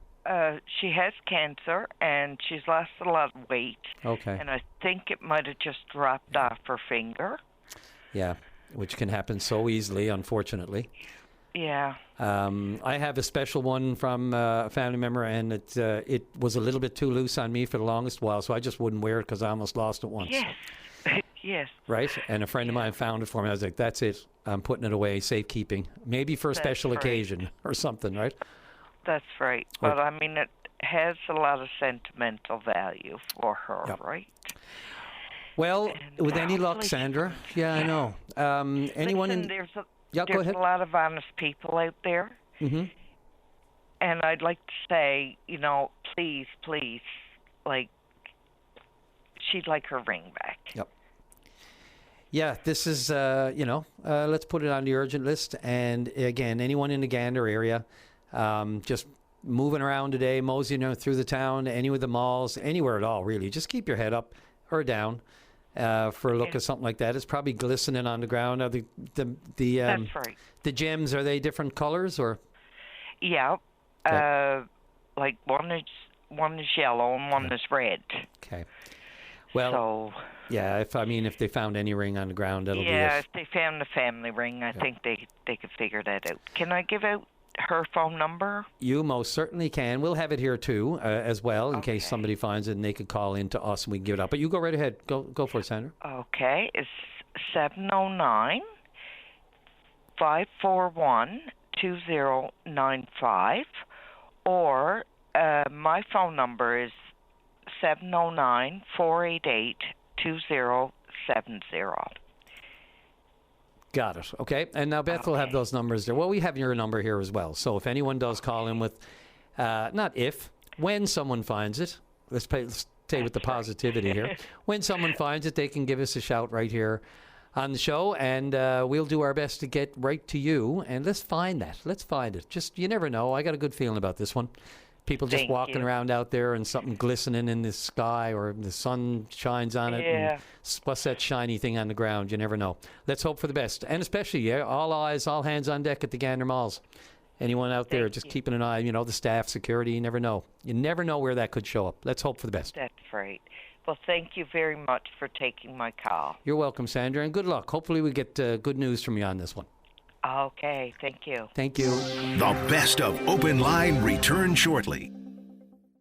She has cancer and she's lost a lot of weight. Okay. And I think it might have just dropped off her finger. Yeah, which can happen so easily, unfortunately. Yeah. I have a special one from a family member, and it was a little bit too loose on me for the longest while, so I just wouldn't wear it because I almost lost it once. Yes. Yes. Right? And a friend of mine found it for me. I was like, that's it. I'm putting it away, safekeeping. Maybe for a special occasion or something, right? That's right. But, I mean, it has a lot of sentimental value for her, right? Well, and with any luck, Sandra. Yeah, I know. Anyone Listen, in... there's go ahead. a lot of honest people out there. Mm-hmm. And I'd like to say, please, she'd like her ring back. Yep. Yeah, this is, let's put it on the urgent list. And again, anyone in the Gander area, just moving around today, moseying through the town, any of the malls, anywhere at all, really. Just keep your head up or down for a look at something like that. It's probably glistening on the ground. Are the That's right. The gems, are they different colors or? Yeah. Okay. Like one is yellow and one is red. Okay. Well, yeah, if they found any ring on the ground, that'll be it. Yeah, if they found the family ring, I think they could figure that out. Can I give out her phone number? You most certainly can. We'll have it here too, as well, in case somebody finds it and they could call in to us and we can give it up. But you go right ahead. Go for it, Sandra. Okay, it's 709-541-2095, or my phone number is 709-488-2070. Got it. Okay. And now Beth will have those numbers there. Well, we have your number here as well. So if anyone does call in with, when someone finds it, let's stay with the positivity here. When someone finds it, they can give us a shout right here on the show, and we'll do our best to get right to you. And let's find that. Let's find it. Just, you never know. I got a good feeling about this one. People just walking around out there and something glistening in the sky, or the sun shines on it. Yeah. And what's that shiny thing on the ground? You never know. Let's hope for the best. And especially, all eyes, all hands on deck at the Gander Malls. Anyone out there just keeping an eye, the staff, security, you never know. You never know where that could show up. Let's hope for the best. That's right. Well, thank you very much for taking my call. You're welcome, Sandra, and good luck. Hopefully we get good news from you on this one. Okay, thank you. Thank you. The best of Open Line returns shortly.